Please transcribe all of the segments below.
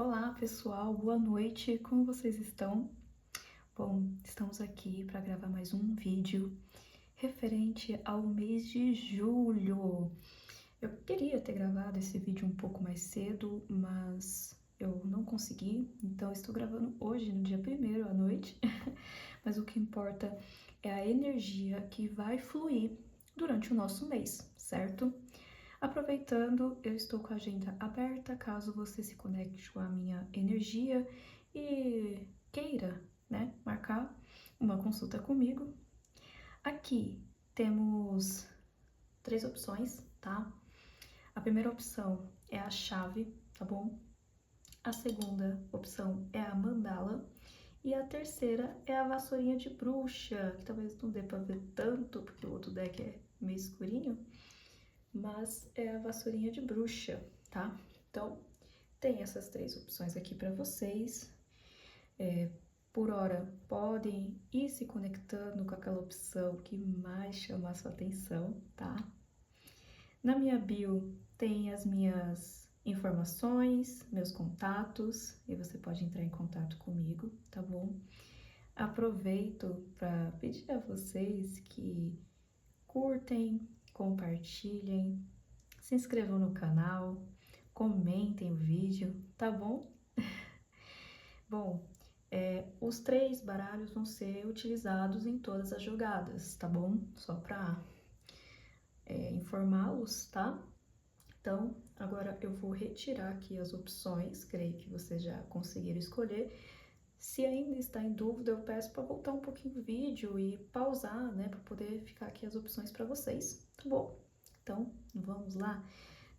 Olá pessoal, boa noite, como vocês estão? Bom, estamos aqui para gravar mais um vídeo referente ao mês de julho. Eu queria ter gravado esse vídeo um pouco mais cedo, mas eu não consegui, então estou gravando hoje, no dia 1º à noite. Mas o que importa é a energia que vai fluir durante o nosso mês, certo? Aproveitando, eu estou com a agenda aberta, caso você se conecte com a minha energia e queira, né, marcar uma consulta comigo. Aqui temos 3 opções, tá? A primeira opção é a chave, tá bom? A segunda opção é a mandala. E a terceira é a vassourinha de bruxa, que talvez não dê pra ver tanto, porque o outro deck é meio escurinho, mas é a vassourinha de bruxa, tá? Então, tem essas 3 opções aqui para vocês. Por hora, podem ir se conectando com aquela opção que mais chama a sua atenção, tá? Na minha bio tem as minhas informações, meus contatos, e você pode entrar em contato comigo, tá bom? Aproveito para pedir a vocês que curtem, compartilhem, se inscrevam no canal, comentem o vídeo, tá bom? Bom, os 3 baralhos vão ser utilizados em todas as jogadas, tá bom? Só para informá-los, tá? Então, agora eu vou retirar aqui as opções, creio que vocês já conseguiram escolher. Se ainda está em dúvida, eu peço para voltar um pouquinho o vídeo e pausar, né, para poder ficar aqui as opções para vocês, tá bom? Então, vamos lá.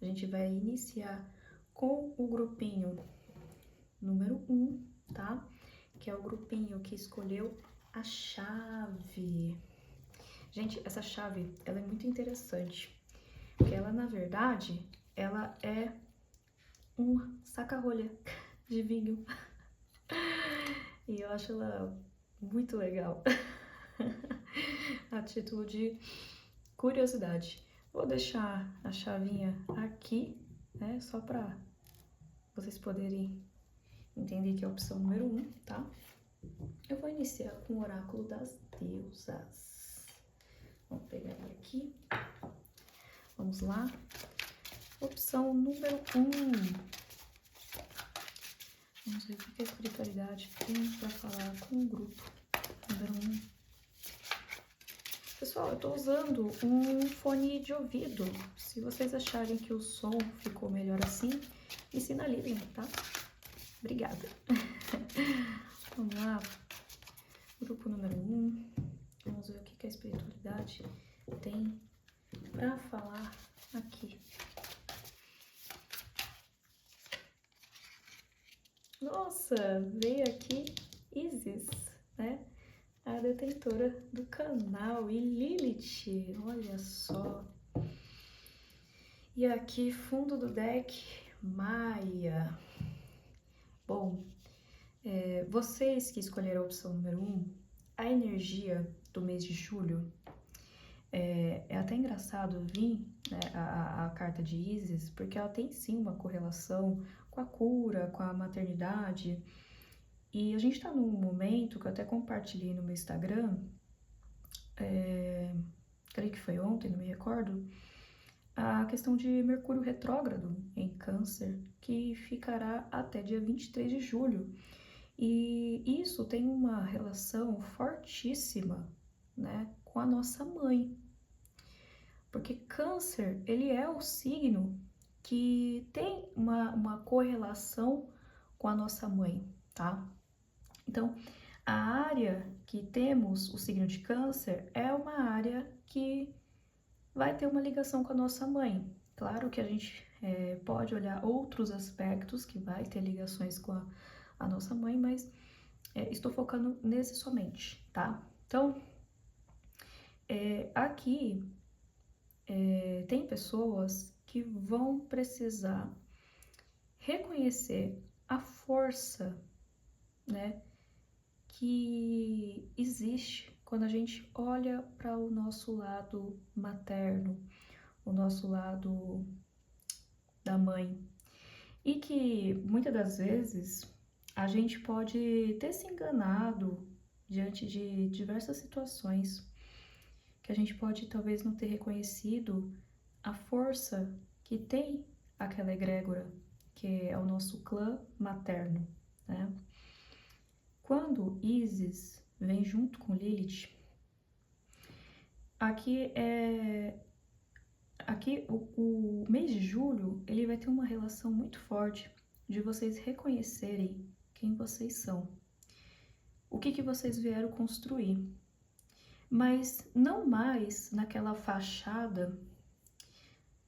A gente vai iniciar com o grupinho número 1, tá? Que é o grupinho que escolheu a chave. Gente, essa chave, ela é muito interessante, porque ela, na verdade, ela é um saca-rolha de vinho. E eu acho ela muito legal, a título de curiosidade. Vou deixar a chavinha aqui, né, só para vocês poderem entender que é a opção número 1, tá? Eu vou iniciar com o oráculo das deusas. Vamos pegar ele aqui. Vamos lá. Opção número 1. Vamos ver o que a espiritualidade tem para falar com o grupo número 1. Pessoal, eu tô usando um fone de ouvido. Se vocês acharem que o som ficou melhor assim, me sinalizem, tá? Obrigada. Vamos lá. Grupo número 1. Vamos ver o que a espiritualidade tem para falar aqui. Nossa, veio aqui Isis, né? A detentora do canal, e Lilith, olha só. E aqui, fundo do deck, Maia. Bom, vocês que escolheram a opção número 1, a energia do mês de julho, é até engraçado vir, né, a carta de Isis, porque ela tem sim uma correlação com a cura, com a maternidade. E a gente tá num momento que eu até compartilhei no meu Instagram, creio que foi ontem, não me recordo, a questão de Mercúrio retrógrado em Câncer, que ficará até dia 23 de julho. E isso tem uma relação fortíssima, né, com a nossa mãe. Porque Câncer, ele é o signo que tem uma correlação com a nossa mãe, tá? Então, a área que temos o signo de Câncer é uma área que vai ter uma ligação com a nossa mãe. Claro que a gente pode olhar outros aspectos que vai ter ligações com a nossa mãe, mas estou focando nesse somente, tá? Então, aqui tem pessoas que vão precisar reconhecer a força, né, que existe quando a gente olha para o nosso lado materno, o nosso lado da mãe. E que muitas das vezes a gente pode ter se enganado diante de diversas situações, que a gente pode talvez não ter reconhecido a força que tem aquela egrégora, que é o nosso clã materno, né? Quando Ísis vem junto com Lilith, aqui é aqui o mês de julho, ele vai ter uma relação muito forte de vocês reconhecerem quem vocês são, o que vocês vieram construir, mas não mais naquela fachada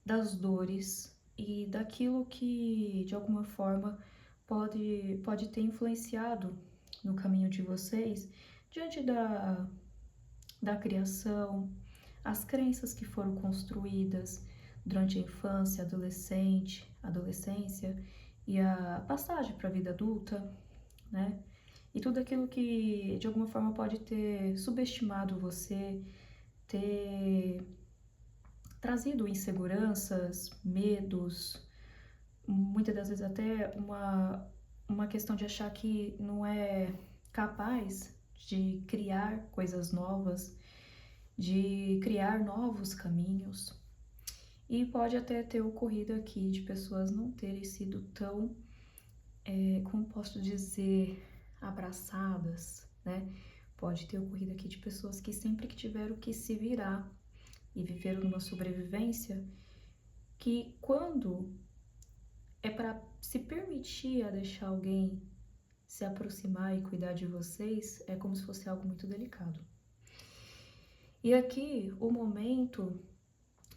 das dores e daquilo que de alguma forma pode ter influenciado no caminho de vocês diante da criação, as crenças que foram construídas durante a infância, adolescência e a passagem para a vida adulta, né? E tudo aquilo que de alguma forma pode ter subestimado você, ter trazido inseguranças, medos, muitas das vezes até uma questão de achar que não é capaz de criar coisas novas, de criar novos caminhos. E pode até ter ocorrido aqui de pessoas não terem sido tão, como posso dizer, abraçadas, né? Pode ter ocorrido aqui de pessoas que sempre que tiveram que se virar e viveram numa sobrevivência, que quando é para se permitir a deixar alguém se aproximar e cuidar de vocês, é como se fosse algo muito delicado. E aqui o momento,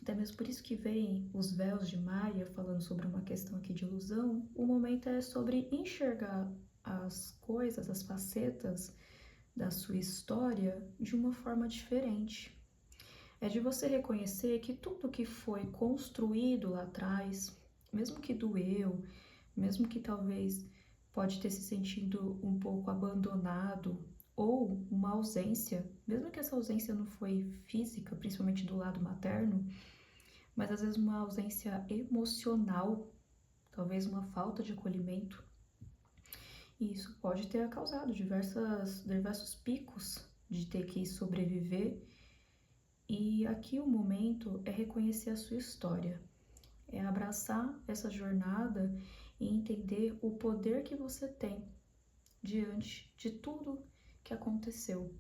até mesmo por isso que vem os véus de Maia falando sobre uma questão aqui de ilusão, o momento é sobre enxergar as coisas, as facetas da sua história de uma forma diferente. É de você reconhecer que tudo que foi construído lá atrás, mesmo que doeu, mesmo que talvez pode ter se sentido um pouco abandonado ou uma ausência, mesmo que essa ausência não foi física, principalmente do lado materno, mas às vezes uma ausência emocional, talvez uma falta de acolhimento. E isso pode ter causado diversos picos de ter que sobreviver. E aqui o momento é reconhecer a sua história, é abraçar essa jornada e entender o poder que você tem diante de tudo que aconteceu.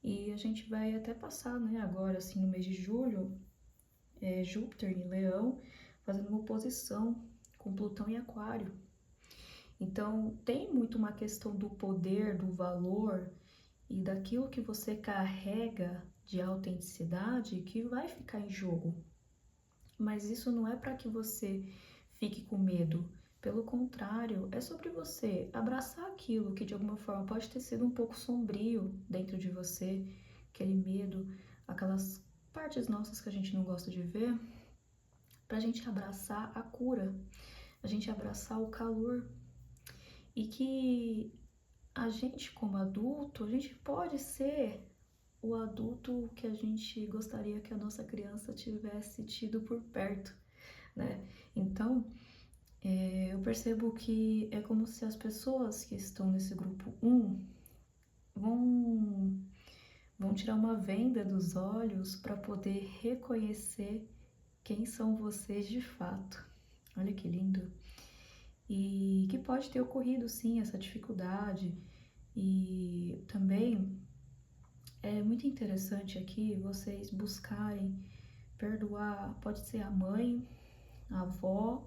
E a gente vai até passar, né, agora assim no mês de julho, Júpiter em Leão fazendo uma oposição com Plutão em Aquário. Então tem muito uma questão do poder, do valor e daquilo que você carrega de autenticidade que vai ficar em jogo. Mas isso não é para que você fique com medo. Pelo contrário, é sobre você abraçar aquilo que de alguma forma pode ter sido um pouco sombrio dentro de você, aquele medo, aquelas partes nossas que a gente não gosta de ver, para a gente abraçar a cura, a gente abraçar o calor. E que a gente, como adulto, a gente pode ser o adulto que a gente gostaria que a nossa criança tivesse tido por perto, né? Então, eu percebo que é como se as pessoas que estão nesse grupo 1 vão tirar uma venda dos olhos para poder reconhecer quem são vocês de fato. Olha que lindo! E que pode ter ocorrido sim essa dificuldade, e também é muito interessante aqui vocês buscarem perdoar, pode ser a mãe, a avó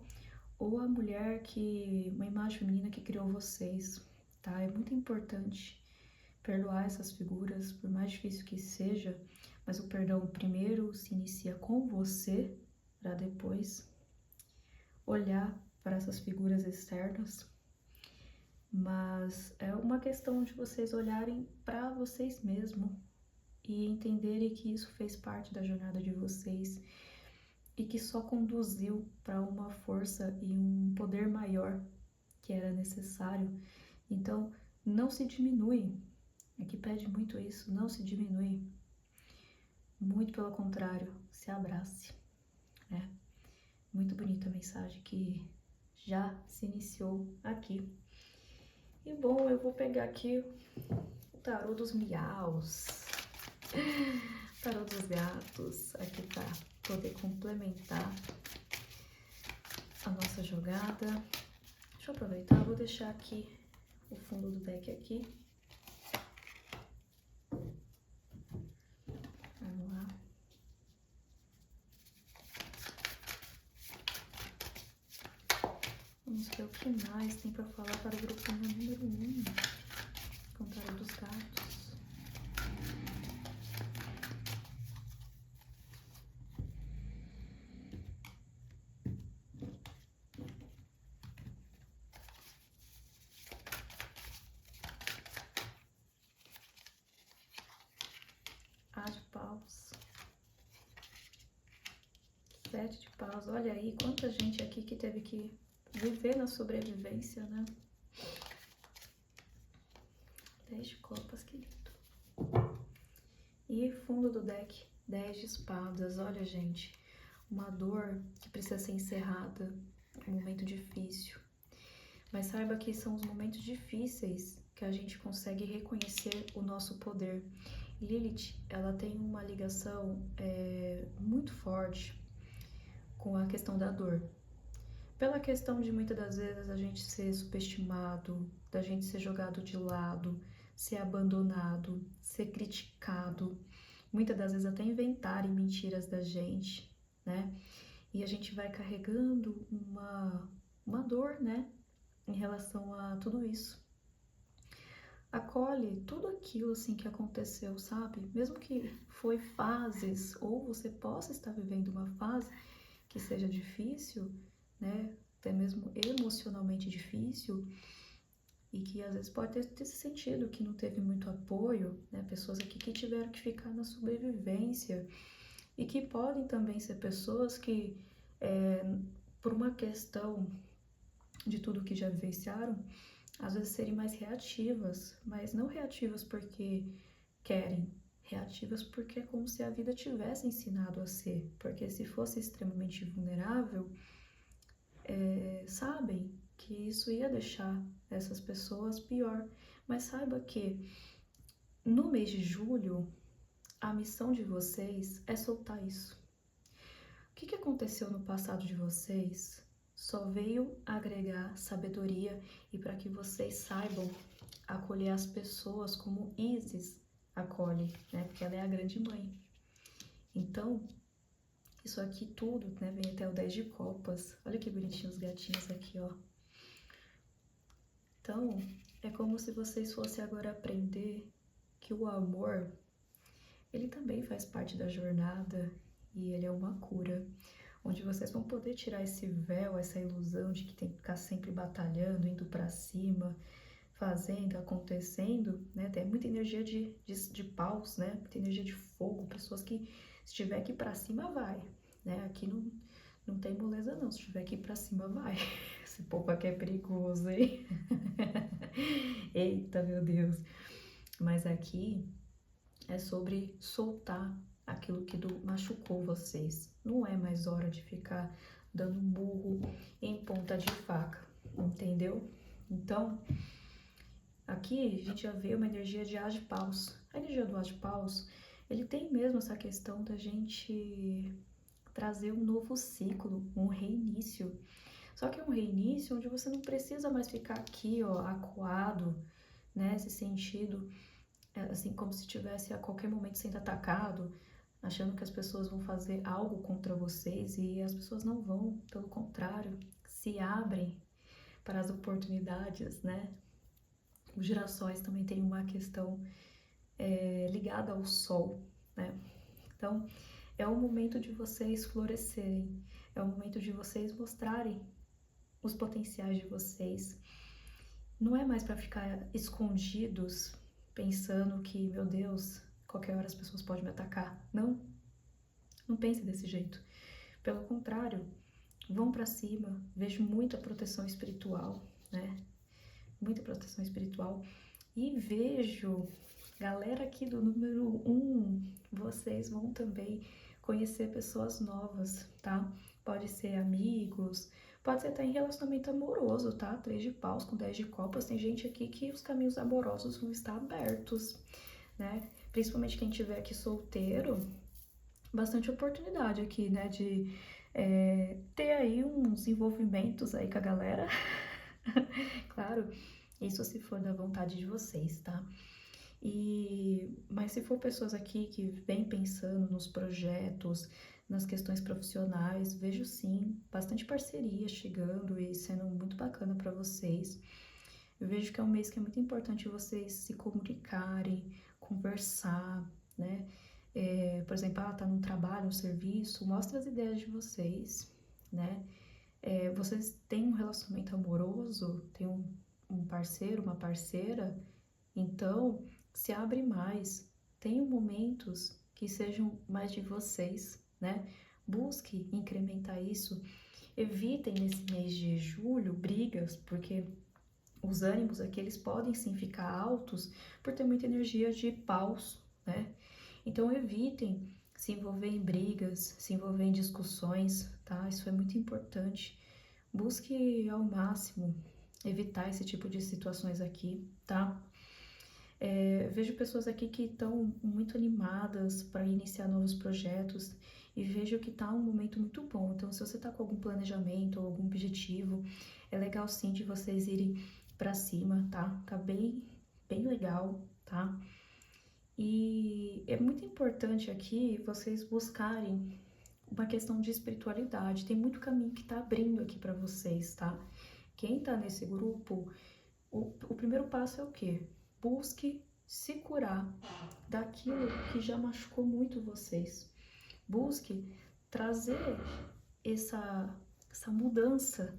ou a mulher uma imagem feminina que criou vocês, tá? É muito importante perdoar essas figuras, por mais difícil que seja, mas o perdão primeiro se inicia com você, para depois olhar para essas figuras externas. Mas é uma questão de vocês olharem para vocês mesmos e entenderem que isso fez parte da jornada de vocês e que só conduziu para uma força e um poder maior que era necessário. Então, não se diminui. Aqui pede muito isso, não se diminui. Muito pelo contrário, se abrace, né? Muito bonita a mensagem que já se iniciou aqui. E bom, eu vou pegar aqui o tarô dos miaus, tarô dos gatos, aqui para poder complementar a nossa jogada. Deixa eu aproveitar, vou deixar aqui o fundo do deck aqui. Vamos lá. Vamos ver o que mais tem para falar para o grupinho número 1, com o tarô dos gatos. As de paus. 7 de paus. Olha aí quanta gente aqui que teve que viver na sobrevivência, né? 10 de copas, querido. E fundo do deck, 10 de espadas. Olha, gente, uma dor que precisa ser encerrada, um momento difícil. Mas saiba que são os momentos difíceis que a gente consegue reconhecer o nosso poder. Lilith, ela tem uma ligação muito forte com a questão da dor. Pela questão de muitas das vezes a gente ser subestimado, da gente ser jogado de lado, ser abandonado, ser criticado, muitas das vezes até inventarem mentiras da gente, né? E a gente vai carregando uma dor, né? Em relação a tudo isso. Acolhe tudo aquilo assim que aconteceu, sabe? Mesmo que foi fases, ou você possa estar vivendo uma fase que seja difícil, né? Até mesmo emocionalmente difícil, e que às vezes pode ter se sentido que não teve muito apoio, né? Pessoas aqui que tiveram que ficar na sobrevivência, e que podem também ser pessoas que, por uma questão de tudo que já vivenciaram, às vezes serem mais reativas, mas não reativas porque querem, reativas porque é como se a vida tivesse ensinado a ser, porque se fosse extremamente vulnerável, sabem que isso ia deixar essas pessoas pior. Mas saiba que no mês de julho, a missão de vocês é soltar isso. O que aconteceu no passado de vocês só veio agregar sabedoria e para que vocês saibam acolher as pessoas como Isis acolhe, né? Porque ela é a grande mãe. Então, isso aqui tudo, né? Vem até o 10 de copas. Olha que bonitinho os gatinhos aqui, ó. Então, é como se vocês fossem agora aprender que o amor, ele também faz parte da jornada e ele é uma cura, onde vocês vão poder tirar esse véu, essa ilusão de que tem que ficar sempre batalhando, indo para cima, fazendo, acontecendo, né? Tem muita energia de paus, né? Muita energia de fogo, pessoas que se tiver que ir para cima, vai, né? Aqui não tem moleza não, se tiver que ir para cima, vai. Esse povo aqui é perigoso, hein? Eita, meu Deus. Mas aqui é sobre soltar aquilo que machucou vocês. Não é mais hora de ficar dando murro em ponta de faca, entendeu? Então, aqui a gente já vê uma energia de As de Paus. A energia do As de Paus, ele tem mesmo essa questão da gente trazer um novo ciclo, um reinício. Só que é um reinício onde você não precisa mais ficar aqui, ó, acuado, né, se sentido assim como se tivesse a qualquer momento sendo atacado, achando que as pessoas vão fazer algo contra vocês, e as pessoas não vão, pelo contrário, se abrem para as oportunidades, né? Os girassóis também têm uma questão ligada ao sol, né? Então, é o momento de vocês florescerem, é o momento de vocês mostrarem os potenciais de vocês. Não é mais para ficar escondidos, pensando que, meu Deus, qualquer hora as pessoas podem me atacar. Não, não pense desse jeito. Pelo contrário, vão para cima. Vejo muita proteção espiritual, né? Muita proteção espiritual. E vejo, galera aqui do número 1, vocês vão também conhecer pessoas novas, tá? Pode ser amigos, Pode ser até em relacionamento amoroso, tá? 3 de paus com 10 de copas. Tem gente aqui que os caminhos amorosos vão estar abertos, né? Principalmente quem tiver aqui solteiro, bastante oportunidade aqui, né? De ter aí uns envolvimentos aí com a galera. Claro, isso se for da vontade de vocês, tá? Mas se for pessoas aqui que vêm pensando nos projetos, nas questões profissionais, vejo sim bastante parceria chegando e sendo muito bacana para vocês. Eu vejo que é um mês que é muito importante vocês se comunicarem, conversar, né? Por exemplo, tá no trabalho, no serviço, mostra as ideias de vocês, né? Vocês têm um relacionamento amoroso, tem um parceiro, uma parceira, então se abre mais, tenham momentos que sejam mais de vocês, né? Busque incrementar isso. Evitem nesse mês de julho brigas, porque os ânimos aqui eles podem sim ficar altos por ter muita energia de paus, né? Então evitem se envolver em brigas, se envolver em discussões, tá? Isso é muito importante. Busque ao máximo evitar esse tipo de situações aqui, tá? Vejo pessoas aqui que estão muito animadas para iniciar novos projetos e vejo que tá um momento muito bom. Então, se você tá com algum planejamento ou algum objetivo, é legal sim de vocês irem para cima, tá? Tá bem legal, tá? E é muito importante aqui vocês buscarem uma questão de espiritualidade. Tem muito caminho que tá abrindo aqui para vocês, tá? Quem tá nesse grupo, o primeiro passo é o quê? Busque se curar daquilo que já machucou muito vocês. Busque trazer essa mudança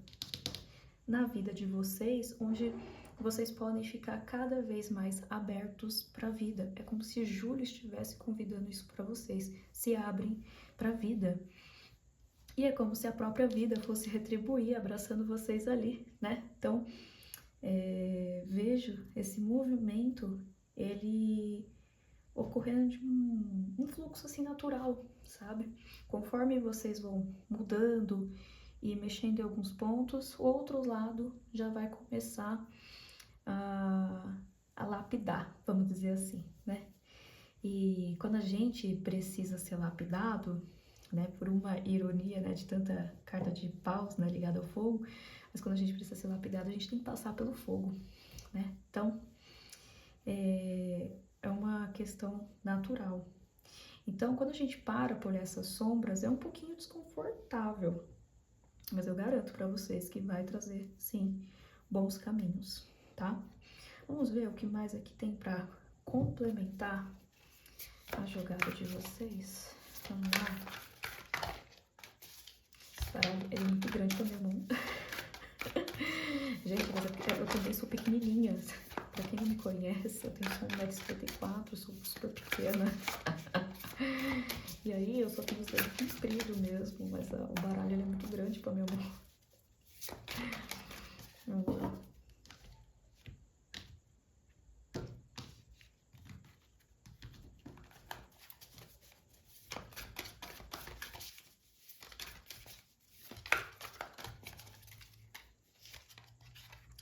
na vida de vocês, onde vocês podem ficar cada vez mais abertos para a vida. É como se Júlio estivesse convidando isso para vocês. Se abrem para a vida. E é como se a própria vida fosse retribuir, abraçando vocês ali, né? Então, vejo esse movimento, ele ocorrendo de um fluxo assim natural, sabe? Conforme vocês vão mudando e mexendo em alguns pontos, o outro lado já vai começar a lapidar, vamos dizer assim, né? E quando a gente precisa ser lapidado, né, por uma ironia, né, de tanta carta de paus, né, ligada ao fogo, mas quando a gente precisa ser lapidado, a gente tem que passar pelo fogo, né? Então, é uma questão natural. Então, quando a gente para por essas sombras, é um pouquinho desconfortável, mas eu garanto para vocês que vai trazer, sim, bons caminhos, tá? Vamos ver o que mais aqui tem para complementar a jogada de vocês. Vamos lá. Esse baralho é muito grande pra minha mão. Gente, mas eu também sou pequenininha. Pra quem não me conhece, eu tenho só 1,54 m, sou super pequena. E aí eu só tenho os dedos compridos mesmo, mas o baralho ele é muito grande pra minha mão. Vamos lá.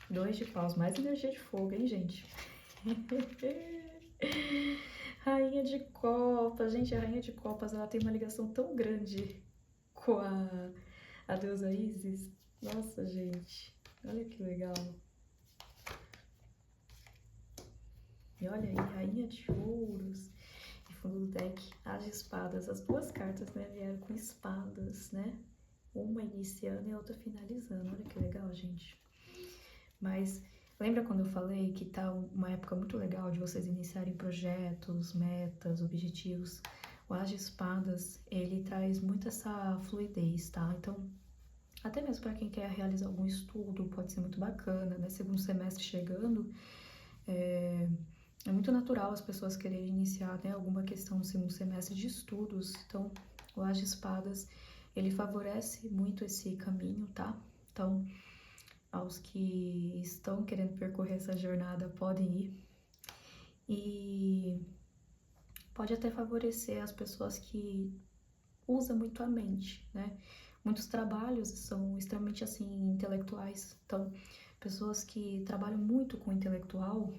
Dois de paus, mais energia de fogo, hein, gente? Rainha de copas. Gente, a rainha de copas, ela tem uma ligação tão grande com a deusa Isis. Nossa, gente. Olha que legal. E olha aí, rainha de ouros. E fundo do deck, as de espadas. As duas cartas, né, vieram com espadas, né? Uma iniciando e a outra finalizando. Olha que legal, gente. Mas lembra quando eu falei que tá uma época muito legal de vocês iniciarem projetos, metas, objetivos? O As de Espadas, ele traz muito essa fluidez, tá? Então, até mesmo para quem quer realizar algum estudo, pode ser muito bacana, né? Segundo semestre chegando, é muito natural as pessoas quererem iniciar, né, alguma questão no segundo semestre de estudos. Então, o As de Espadas, ele favorece muito esse caminho, tá? Então, aos que estão querendo percorrer essa jornada podem ir. E pode até favorecer as pessoas que usam muito a mente, né? Muitos trabalhos são extremamente assim intelectuais. Então, pessoas que trabalham muito com o intelectual,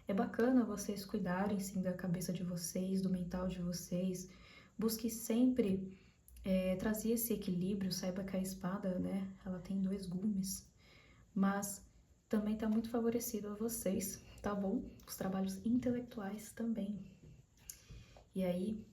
é bacana vocês cuidarem sim da cabeça de vocês, do mental de vocês. Busque sempre trazer esse equilíbrio. Saiba que a espada, né, ela tem dois gumes, mas também está muito favorecido a vocês, tá bom? Os trabalhos intelectuais também. E aí,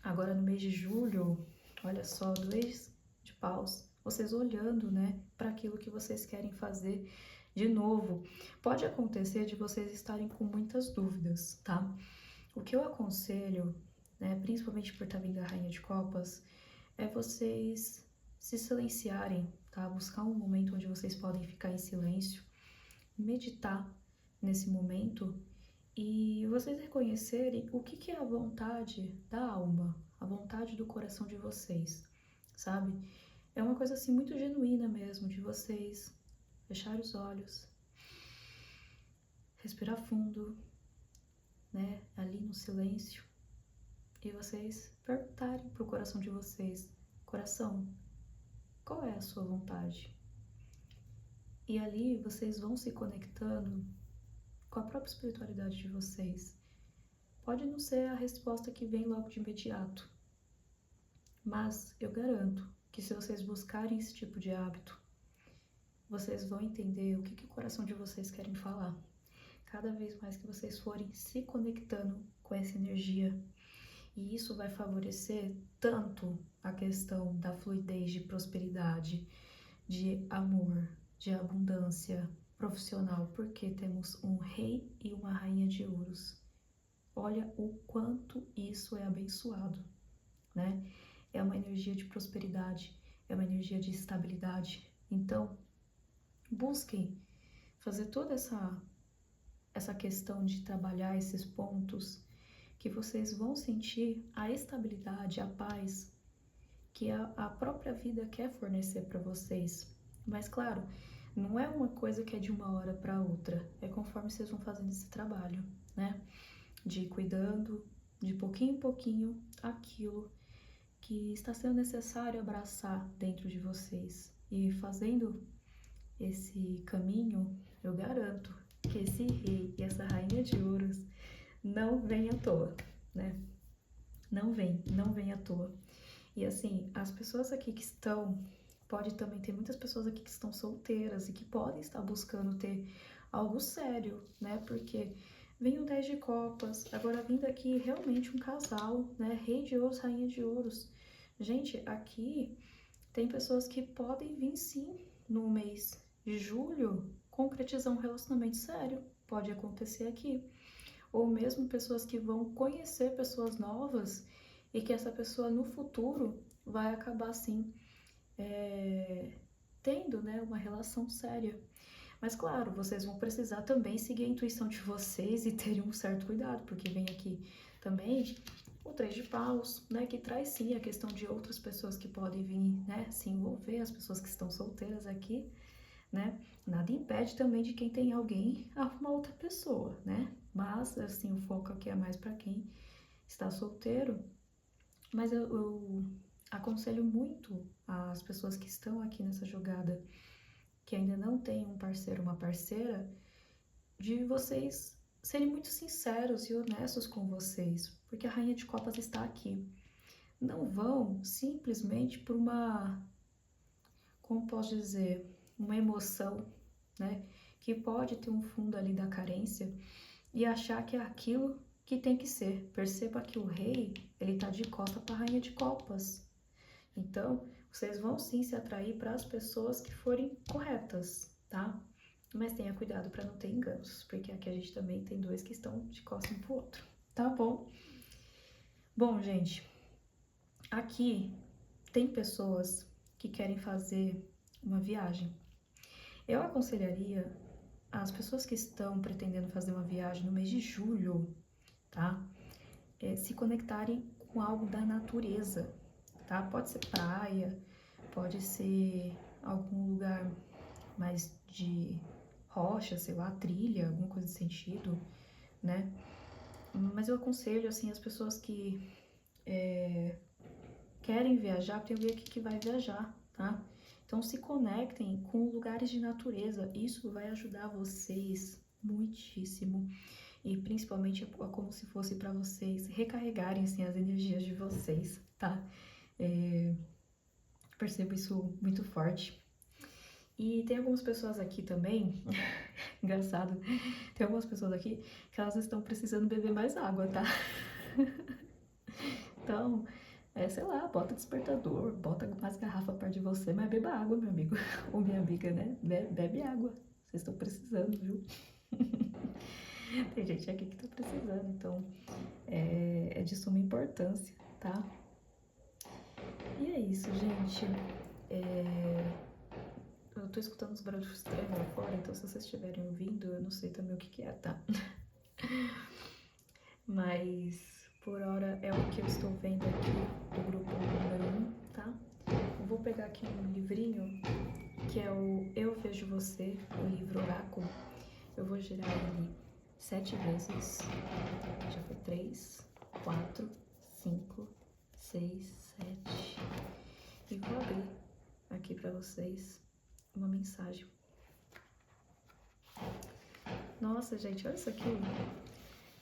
agora no mês de julho, olha só, 2 de paus, vocês olhando, né, para aquilo que vocês querem fazer de novo. Pode acontecer de vocês estarem com muitas dúvidas, tá? O que eu aconselho, né, principalmente por estar vindo a Rainha de Copas, é vocês se silenciarem, tá? Buscar um momento onde vocês podem ficar em silêncio, meditar nesse momento e vocês reconhecerem o que é a vontade da alma, a vontade do coração de vocês, sabe? É uma coisa assim muito genuína mesmo, de vocês fechar os olhos, respirar fundo, né, ali no silêncio, e vocês perguntarem pro coração de vocês: coração, qual é a sua vontade? E ali vocês vão se conectando com a própria espiritualidade de vocês. Pode não ser a resposta que vem logo de imediato, mas eu garanto que se vocês buscarem esse tipo de hábito, vocês vão entender o que o coração de vocês querem falar. Cada vez mais que vocês forem se conectando com essa energia, e isso vai favorecer tanto a questão da fluidez de prosperidade, de amor, de abundância profissional, porque temos um rei e uma rainha de ouros. Olha o quanto isso é abençoado, né? É uma energia de prosperidade, é uma energia de estabilidade. Então, busquem fazer toda essa questão de trabalhar esses pontos, que vocês vão sentir a estabilidade, a paz que a própria vida quer fornecer para vocês. Mas claro, não é uma coisa que é de uma hora para outra, é conforme vocês vão fazendo esse trabalho, né? De ir cuidando de pouquinho em pouquinho aquilo que está sendo necessário abraçar dentro de vocês. E fazendo esse caminho, eu garanto que esse rei e essa rainha de ouros não vem à toa, né? Não vem à toa. E assim, as pessoas aqui que estão, pode também ter muitas pessoas aqui que estão solteiras e que podem estar buscando ter algo sério, né? Porque vem o 10 de copas, agora vindo aqui realmente um casal, né? Rei de ouros, rainha de ouros. Gente, aqui tem pessoas que podem vir sim no mês de julho concretizar um relacionamento sério. Pode acontecer aqui. Ou mesmo pessoas que vão conhecer pessoas novas e que essa pessoa no futuro vai acabar assim tendo, né, uma relação séria. Mas claro, vocês vão precisar também seguir a intuição de vocês e terem um certo cuidado, porque vem aqui também o 3 de paus, né, que traz sim a questão de outras pessoas que podem vir, né, se envolver, as pessoas que estão solteiras aqui, né, nada impede também de quem tem alguém arrumar outra pessoa, né, mas assim, o foco aqui é mais para quem está solteiro. Mas eu aconselho muito as pessoas que estão aqui nessa jogada, que ainda não tem um parceiro ou uma parceira, de vocês serem muito sinceros e honestos com vocês, porque a Rainha de Copas está aqui. Não vão simplesmente por uma, como posso dizer, uma emoção, né, que pode ter um fundo ali da carência e achar que é aquilo que tem que ser. Perceba que o rei, ele tá de costa para a Rainha de Copas. Então, vocês vão sim se atrair para as pessoas que forem corretas, tá? Mas tenha cuidado para não ter enganos, porque aqui a gente também tem dois que estão de costas um pro outro, tá bom? Bom, gente, aqui tem pessoas que querem fazer uma viagem. Eu aconselharia as pessoas que estão pretendendo fazer uma viagem no mês de julho, tá? Se conectarem com algo da natureza, tá? Pode ser praia, pode ser algum lugar mais de rocha, sei lá, trilha, alguma coisa desse sentido, né? Mas eu aconselho, assim, as pessoas que querem viajar, tem alguém aqui que vai viajar, tá? Então se conectem com lugares de natureza, isso vai ajudar vocês muitíssimo. E principalmente é como se fosse para vocês recarregarem assim, as energias de vocês, tá? Percebo isso muito forte. E tem algumas pessoas aqui também, engraçado, tem algumas pessoas aqui que elas estão precisando beber mais água, tá? Então, sei lá, bota despertador, bota mais garrafa perto de você, mas beba água, meu amigo ou minha amiga, né? Bebe água, vocês estão precisando, viu? Tem gente aqui que tá precisando, então é de suma importância, tá? E é isso, gente. Eu tô escutando uns barulhos estranhos lá fora, então se vocês estiverem ouvindo, eu não sei também o que é, tá? Mas por hora é o que eu estou vendo aqui do grupo número 1, tá? Eu vou pegar aqui um livrinho que é o Eu Vejo Você, o livro Oráculo. Eu vou girar ele 7 vezes. Já foi 3, 4, 5, 6, 7. E vou abrir aqui para vocês uma mensagem. Nossa, gente, olha isso aqui.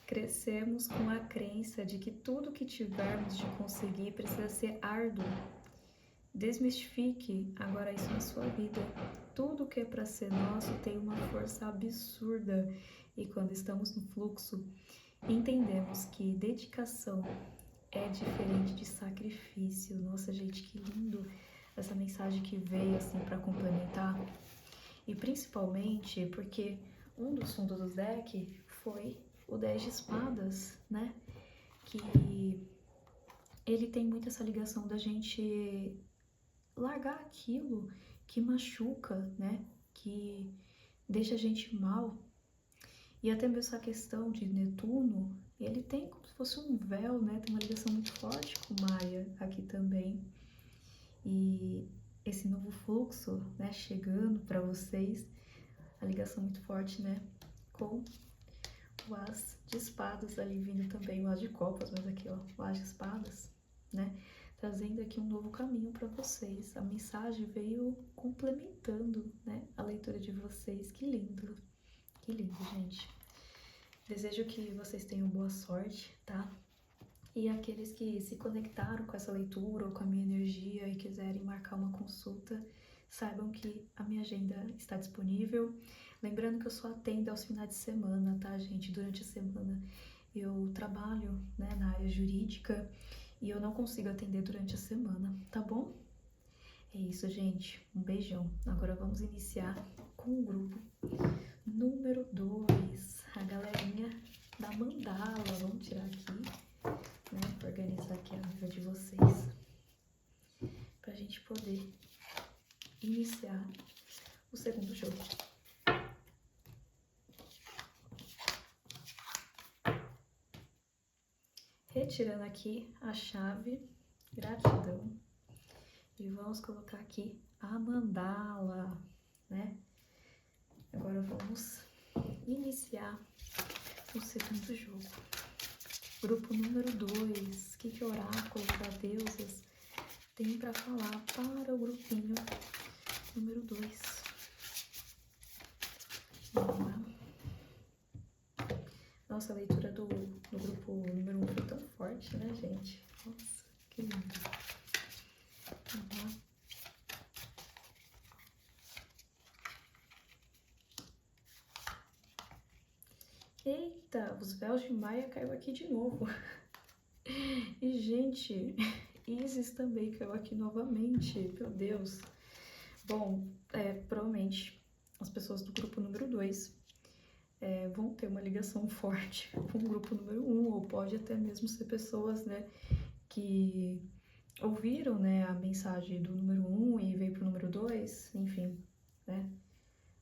Crescemos com a crença de que tudo que tivermos de conseguir precisa ser árduo. Desmistifique agora isso na sua vida. Tudo que é para ser nosso tem uma força absurda. E quando estamos no fluxo, entendemos que dedicação é diferente de sacrifício. Nossa, gente, que lindo essa mensagem que veio assim para complementar. E principalmente porque um dos fundos do deck foi o 10 de espadas, né? Que ele tem muito essa ligação da gente largar aquilo que machuca, né? Que deixa a gente mal. E até mesmo essa questão de Netuno, ele tem como se fosse um véu, né? Tem uma ligação muito forte com Maia aqui também. E esse novo fluxo, né, chegando para vocês, a ligação muito forte, né, com o As de Espadas ali vindo também, o As de Copas, mas aqui, ó, o As de Espadas, né, trazendo aqui um novo caminho para vocês. A mensagem veio complementando, né, a leitura de vocês. Que lindo, gente. Desejo que vocês tenham boa sorte, tá? E aqueles que se conectaram com essa leitura ou com a minha energia e quiserem marcar uma consulta, saibam que a minha agenda está disponível. Lembrando que eu só atendo aos finais de semana, tá, gente? Durante a semana eu trabalho, né, na área jurídica e eu não consigo atender durante a semana, tá bom? É isso, gente. Um beijão. Agora vamos iniciar com o grupo número 2, a galerinha da mandala. Vamos tirar aqui, né, para organizar aqui a mesa de vocês, pra gente poder iniciar o segundo jogo. Retirando aqui a chave, gratidão, e vamos colocar aqui a mandala, né? Agora vamos iniciar o segundo jogo. Grupo número 2, o que o oráculo das deusas tem para falar para o grupinho número 2? Vamos lá. Nossa, a leitura do grupo número 1 foi tão forte, né, gente? Nossa, que lindo. Vamos lá. Eita, os véus de Maia caiu aqui de novo. E, gente, Isis também caiu aqui novamente. Meu Deus. Bom, provavelmente as pessoas do grupo número 2 vão ter uma ligação forte com o grupo número 1, ou pode até mesmo ser pessoas, né, que ouviram, né, a mensagem do número 1 e veio pro número 2, enfim, né.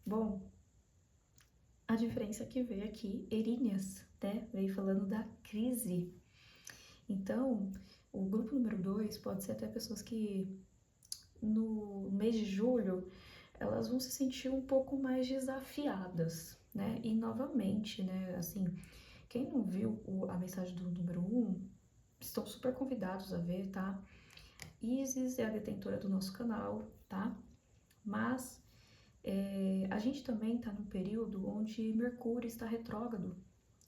Bom, a diferença é que veio aqui Eríneas, né, veio falando da crise. Então, o grupo número 2 pode ser até pessoas que no mês de julho elas vão se sentir um pouco mais desafiadas, né? E novamente, né, assim, quem não viu a mensagem do número 1, estão super convidados a ver, tá? Isis é a detentora do nosso canal, tá? Mas a gente também está num período onde Mercúrio está retrógrado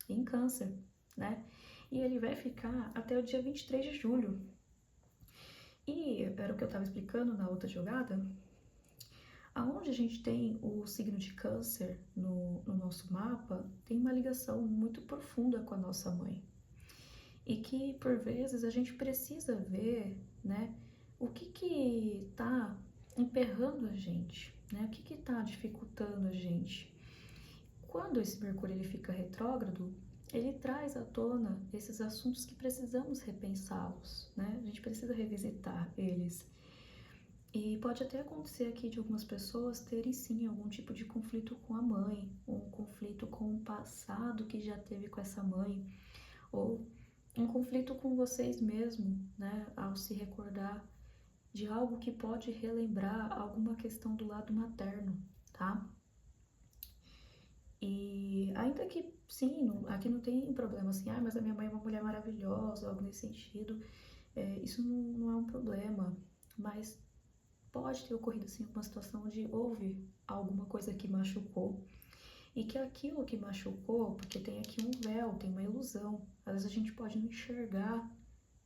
em Câncer, né? E ele vai ficar até o dia 23 de julho. E era o que eu estava explicando na outra jogada. Aonde a gente tem o signo de Câncer no nosso mapa, tem uma ligação muito profunda com a nossa mãe. E que, por vezes, a gente precisa ver, né, o que está emperrando a gente, né? O que está dificultando a gente. Quando esse Mercúrio ele fica retrógrado, ele traz à tona esses assuntos que precisamos repensá-los, né? A gente precisa revisitar eles. E pode até acontecer aqui de algumas pessoas terem sim algum tipo de conflito com a mãe, ou um conflito com o passado que já teve com essa mãe, ou um conflito com vocês mesmo, né? Ao se recordar de algo que pode relembrar alguma questão do lado materno, tá? E ainda que, sim, aqui não tem problema assim, mas a minha mãe é uma mulher maravilhosa, algo nesse sentido, isso não é um problema, mas pode ter ocorrido sim uma situação onde houve alguma coisa que machucou, e que aquilo que machucou, porque tem aqui um véu, tem uma ilusão, às vezes a gente pode não enxergar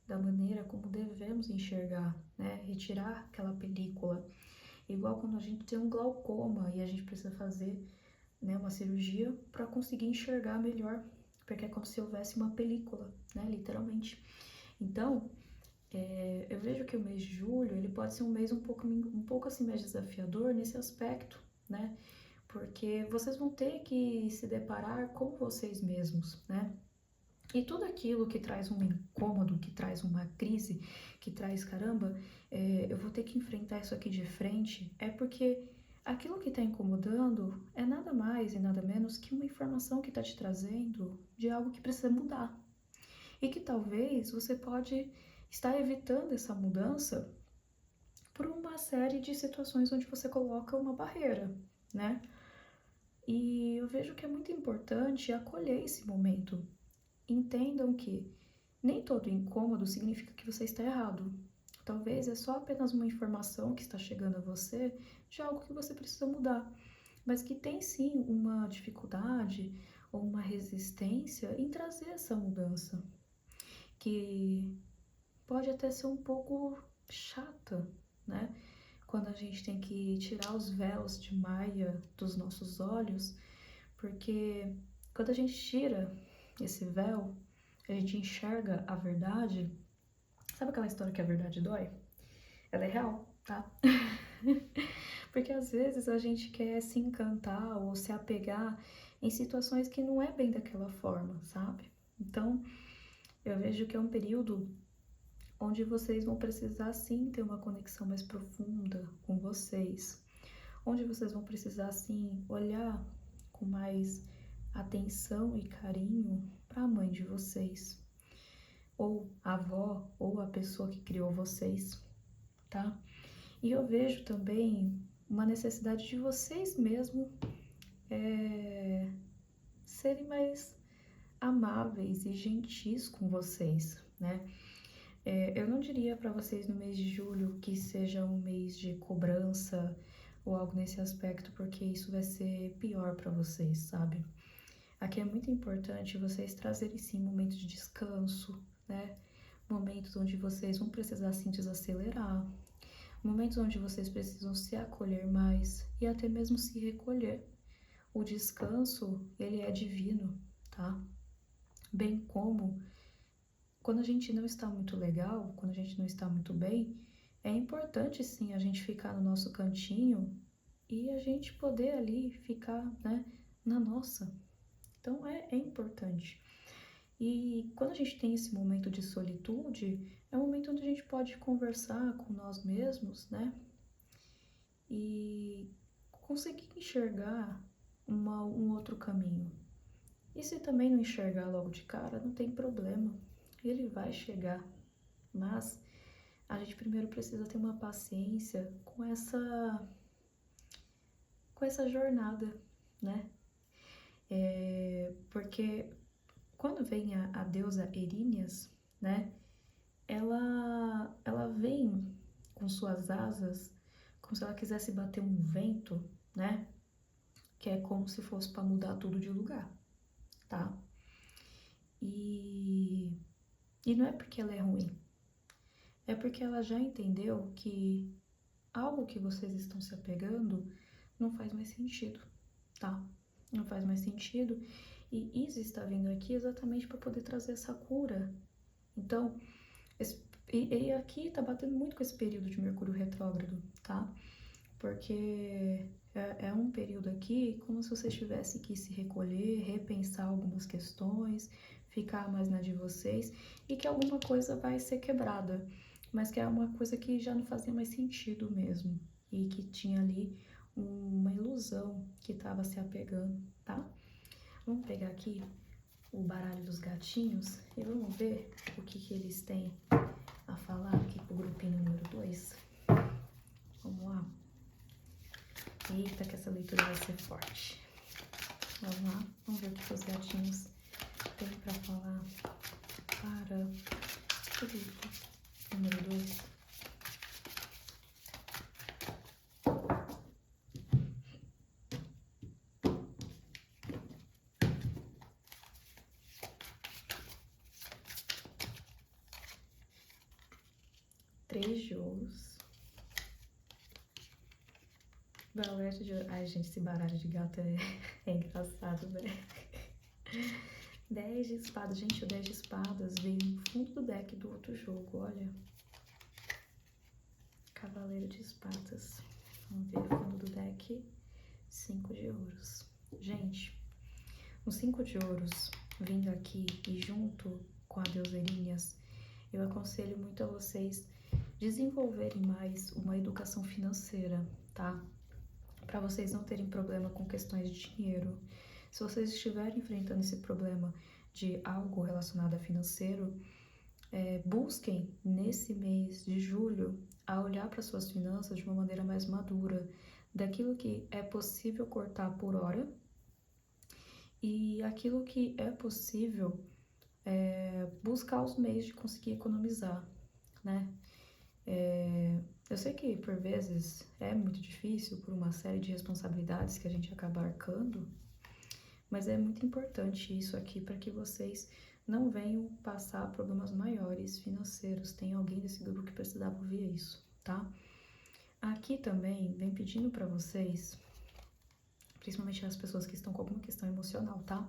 da maneira como devemos enxergar, né? Retirar aquela película. Igual quando a gente tem um glaucoma e a gente precisa fazer, né, uma cirurgia para conseguir enxergar melhor, porque é como se houvesse uma película, né, literalmente. Então, eu vejo que o mês de julho ele pode ser um mês um pouco assim mais desafiador nesse aspecto, né? Porque vocês vão ter que se deparar com vocês mesmos, né? E tudo aquilo que traz um incômodo, que traz uma crise, que traz, caramba, eu vou ter que enfrentar isso aqui de frente, é porque aquilo que está incomodando é nada mais e nada menos que uma informação que está te trazendo de algo que precisa mudar. E que talvez você pode estar evitando essa mudança por uma série de situações onde você coloca uma barreira, né? E eu vejo que é muito importante acolher esse momento. Entendam que nem todo incômodo significa que você está errado. Talvez é só apenas uma informação que está chegando a você de algo que você precisa mudar, mas que tem sim uma dificuldade ou uma resistência em trazer essa mudança, que pode até ser um pouco chata, né? Quando a gente tem que tirar os véus de Maia dos nossos olhos, porque quando a gente tira esse véu, a gente enxerga a verdade. Sabe aquela história que a verdade dói? Ela é real, tá? Porque às vezes a gente quer se encantar ou se apegar em situações que não é bem daquela forma, sabe? Então, eu vejo que é um período onde vocês vão precisar sim ter uma conexão mais profunda com vocês, onde vocês vão precisar sim olhar com mais atenção e carinho para a mãe de vocês, ou a avó, ou a pessoa que criou vocês, tá? E eu vejo também uma necessidade de vocês mesmos serem mais amáveis e gentis com vocês, né? Eu não diria para vocês no mês de julho que seja um mês de cobrança ou algo nesse aspecto, porque isso vai ser pior para vocês, sabe? Aqui é muito importante vocês trazerem sim momentos de descanso, né? Momentos onde vocês vão precisar sim desacelerar, momentos onde vocês precisam se acolher mais e até mesmo se recolher. O descanso, ele é divino, tá? Bem como quando a gente não está muito legal, quando a gente não está muito bem, é importante sim a gente ficar no nosso cantinho e a gente poder ali ficar, né, na nossa. Então é importante. E quando a gente tem esse momento de solitude, é um momento onde a gente pode conversar com nós mesmos, né? E conseguir enxergar um outro caminho. E se também não enxergar logo de cara, não tem problema, ele vai chegar. Mas a gente primeiro precisa ter uma paciência com essa jornada, né? Porque quando vem a deusa Eríneas, né? ela vem com suas asas como se ela quisesse bater um vento, né? Que é como se fosse para mudar tudo de lugar, tá? E, e não é porque ela é ruim, é porque ela já entendeu que algo que vocês estão se apegando não faz mais sentido, tá? Não faz mais sentido. E Isis está vindo aqui exatamente para poder trazer essa cura. Então, e aqui tá batendo muito com esse período de Mercúrio retrógrado, tá? Porque é um período aqui como se vocês tivessem que se recolher, repensar algumas questões, ficar mais na de vocês e que alguma coisa vai ser quebrada, mas que é uma coisa que já não fazia mais sentido mesmo e que tinha ali uma ilusão que estava se apegando, tá? Vamos pegar aqui o baralho dos gatinhos e vamos ver o que eles têm a falar aqui pro grupinho número 2. Vamos lá. Eita, que essa leitura vai ser forte. Vamos lá, vamos ver o que os gatinhos têm pra falar para o grupo número 2. Três de ouros. Valete de ouro. Ai, gente, esse baralho de gato é engraçado, velho. 10 de espadas. Gente, o 10 de espadas veio no fundo do deck do outro jogo, olha. Cavaleiro de espadas. Vamos ver o fundo do deck. 5 de ouros. Gente, o 5 de ouros vindo aqui e junto com a deusa Erinhas, eu aconselho muito a vocês desenvolverem mais uma educação financeira, tá? Para vocês não terem problema com questões de dinheiro. Se vocês estiverem enfrentando esse problema de algo relacionado a financeiro, busquem nesse mês de julho a olhar para suas finanças de uma maneira mais madura, daquilo que é possível cortar por hora e aquilo que é possível buscar os meios de conseguir economizar, né? Eu sei que por vezes é muito difícil por uma série de responsabilidades que a gente acaba arcando, mas é muito importante isso aqui para que vocês não venham passar problemas maiores financeiros. Tem alguém desse grupo que precisava ouvir isso, tá? Aqui também vem pedindo para vocês, principalmente as pessoas que estão com alguma questão emocional, tá?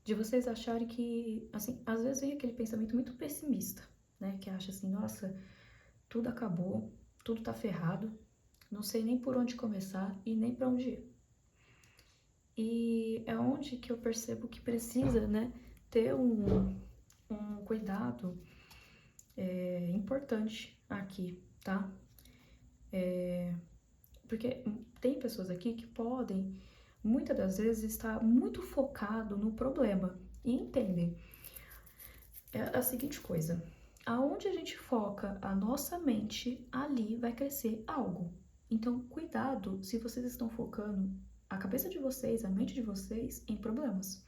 De vocês acharem que, assim, às vezes vem aquele pensamento muito pessimista, né? Que acha assim, nossa, tudo acabou, tudo tá ferrado, não sei nem por onde começar e nem para onde ir. E é onde que eu percebo que precisa, né, ter um cuidado importante aqui, tá? Porque tem pessoas aqui que podem, muitas das vezes, estar muito focado no problema e entendem. É a seguinte coisa, aonde a gente foca a nossa mente, ali vai crescer algo. Então, cuidado se vocês estão focando a cabeça de vocês, a mente de vocês em problemas.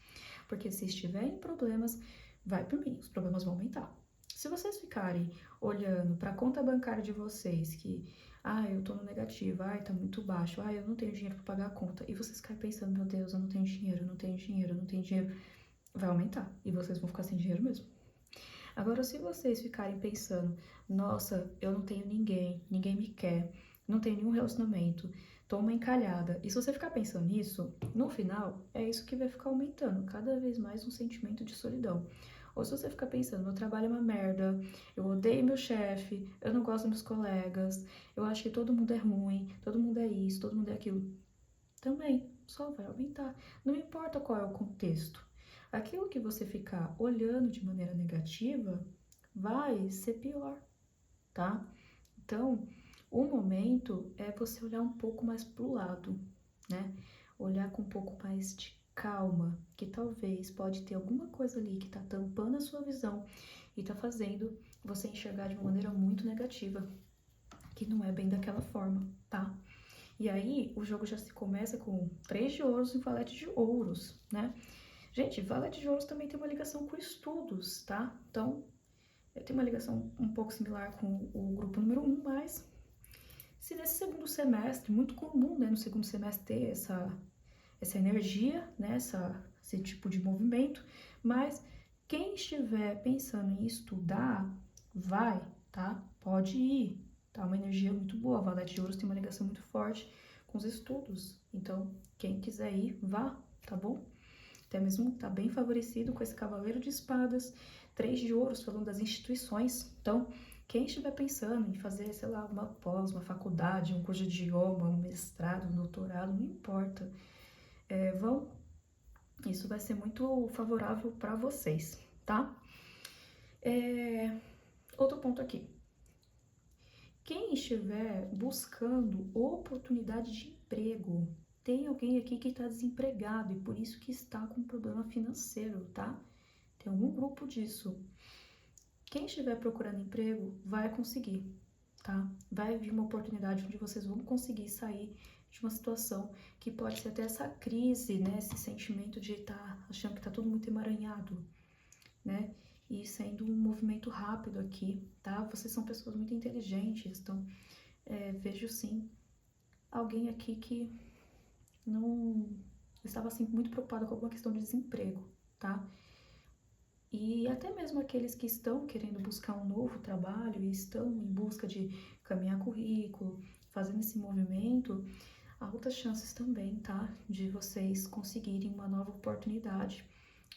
Porque se estiverem em problemas, vai por mim, os problemas vão aumentar. Se vocês ficarem olhando para a conta bancária de vocês, que, eu tô no negativo, tá muito baixo, eu não tenho dinheiro para pagar a conta, e vocês ficarem pensando, meu Deus, eu não tenho dinheiro, eu não tenho dinheiro, eu não tenho dinheiro, vai aumentar, e vocês vão ficar sem dinheiro mesmo. Agora, se vocês ficarem pensando, nossa, eu não tenho ninguém, ninguém me quer, não tenho nenhum relacionamento, tô uma encalhada, e se você ficar pensando nisso, no final, é isso que vai ficar aumentando, cada vez mais um sentimento de solidão. Ou se você ficar pensando, meu trabalho é uma merda, eu odeio meu chefe, eu não gosto dos meus colegas, eu acho que todo mundo é ruim, todo mundo é isso, todo mundo é aquilo, também só vai aumentar. Não importa qual é o contexto. Aquilo que você ficar olhando de maneira negativa vai ser pior, tá? Então, o momento é você olhar um pouco mais pro lado, né? Olhar com um pouco mais de calma, que talvez pode ter alguma coisa ali que tá tampando a sua visão e tá fazendo você enxergar de uma maneira muito negativa, que não é bem daquela forma, tá? E aí, o jogo já se começa com 3 de ouros e valete de ouros, né? Gente, valete de ouros também tem uma ligação com estudos, tá? Então, tem uma ligação um pouco similar com o grupo número 1, mas se nesse segundo semestre, muito comum, né, no segundo semestre ter essa energia, né, esse tipo de movimento, mas quem estiver pensando em estudar, vai, tá? Pode ir, tá? Uma energia muito boa. A Valete de Ouros tem uma ligação muito forte com os estudos, então quem quiser ir, vá, tá bom? Até mesmo tá bem favorecido com esse Cavaleiro de Espadas, 3 de Ouros, falando das instituições. Então, quem estiver pensando em fazer, sei lá, uma pós, uma faculdade, um curso de idioma, um mestrado, um doutorado, não importa, vão, isso vai ser muito favorável para vocês, tá? Outro ponto aqui. Quem estiver buscando oportunidade de emprego, tem alguém aqui que está desempregado e por isso que está com problema financeiro, tá? Tem algum grupo disso. Quem estiver procurando emprego vai conseguir, tá? Vai vir uma oportunidade onde vocês vão conseguir sair de uma situação que pode ser até essa crise, né? Esse sentimento de estar achando que tá tudo muito emaranhado, né? E sendo um movimento rápido aqui, tá? Vocês são pessoas muito inteligentes, então vejo sim alguém aqui que não estava assim muito preocupado com alguma questão de desemprego, tá? E até mesmo aqueles que estão querendo buscar um novo trabalho e estão em busca de caminhar currículo, fazendo esse movimento, há altas chances também, tá? De vocês conseguirem uma nova oportunidade.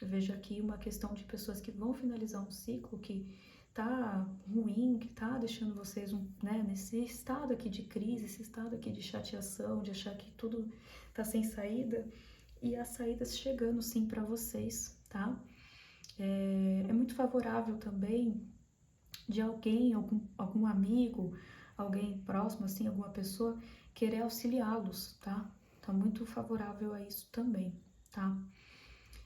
Eu vejo aqui uma questão de pessoas que vão finalizar um ciclo que tá ruim, que tá deixando vocês né, nesse estado aqui de crise, esse estado aqui de chateação, de achar que tudo tá sem saída, e as saídas chegando sim para vocês, tá? É muito favorável também de alguém, algum amigo, alguém próximo, assim, alguma pessoa, querer auxiliá-los, tá? Tá muito favorável a isso também, tá?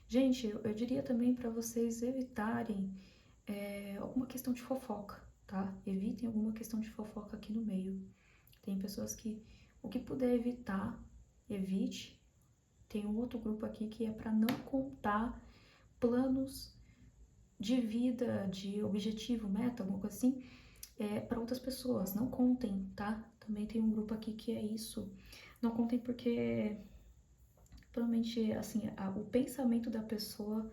Gente, eu diria também para vocês evitarem alguma questão de fofoca, tá? Evitem alguma questão de fofoca aqui no meio. Tem pessoas que, o que puder evitar, evite. Tem um outro grupo aqui que é para não contar planos de vida, de objetivo, meta, alguma coisa assim, para outras pessoas. Não contem, tá? Também tem um grupo aqui que é isso. Não contem porque provavelmente, assim, o pensamento da pessoa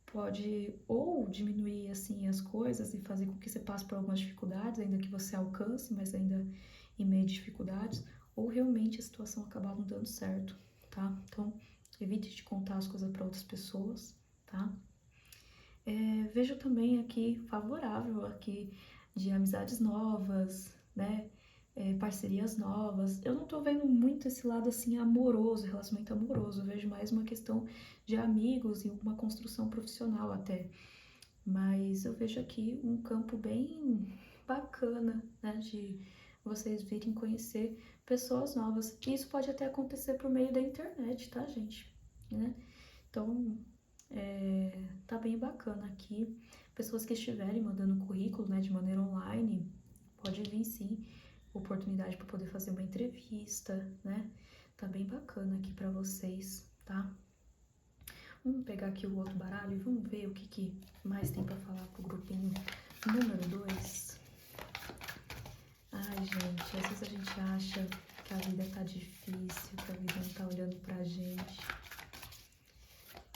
pode ou diminuir, assim, as coisas e fazer com que você passe por algumas dificuldades, ainda que você alcance, mas ainda em meio de dificuldades, ou realmente a situação acabar não dando certo, tá? Então, evite de contar as coisas para outras pessoas, tá? Vejo também aqui favorável aqui de amizades novas, né? Parcerias novas. Eu não tô vendo muito esse lado assim amoroso, relacionamento amoroso. Eu vejo mais uma questão de amigos e uma construção profissional até. Mas eu vejo aqui um campo bem bacana, né? De vocês virem conhecer pessoas novas. E isso pode até acontecer por meio da internet, tá, gente? Né? Então, tá bem bacana aqui. Pessoas que estiverem mandando currículo, né, de maneira online, pode vir sim oportunidade para poder fazer uma entrevista, né? Tá bem bacana aqui para vocês, tá? Vamos pegar aqui o outro baralho e vamos ver o que mais tem para falar pro grupinho número 2. Ai, gente, às vezes a gente acha que a vida tá difícil, que a vida não tá olhando pra gente.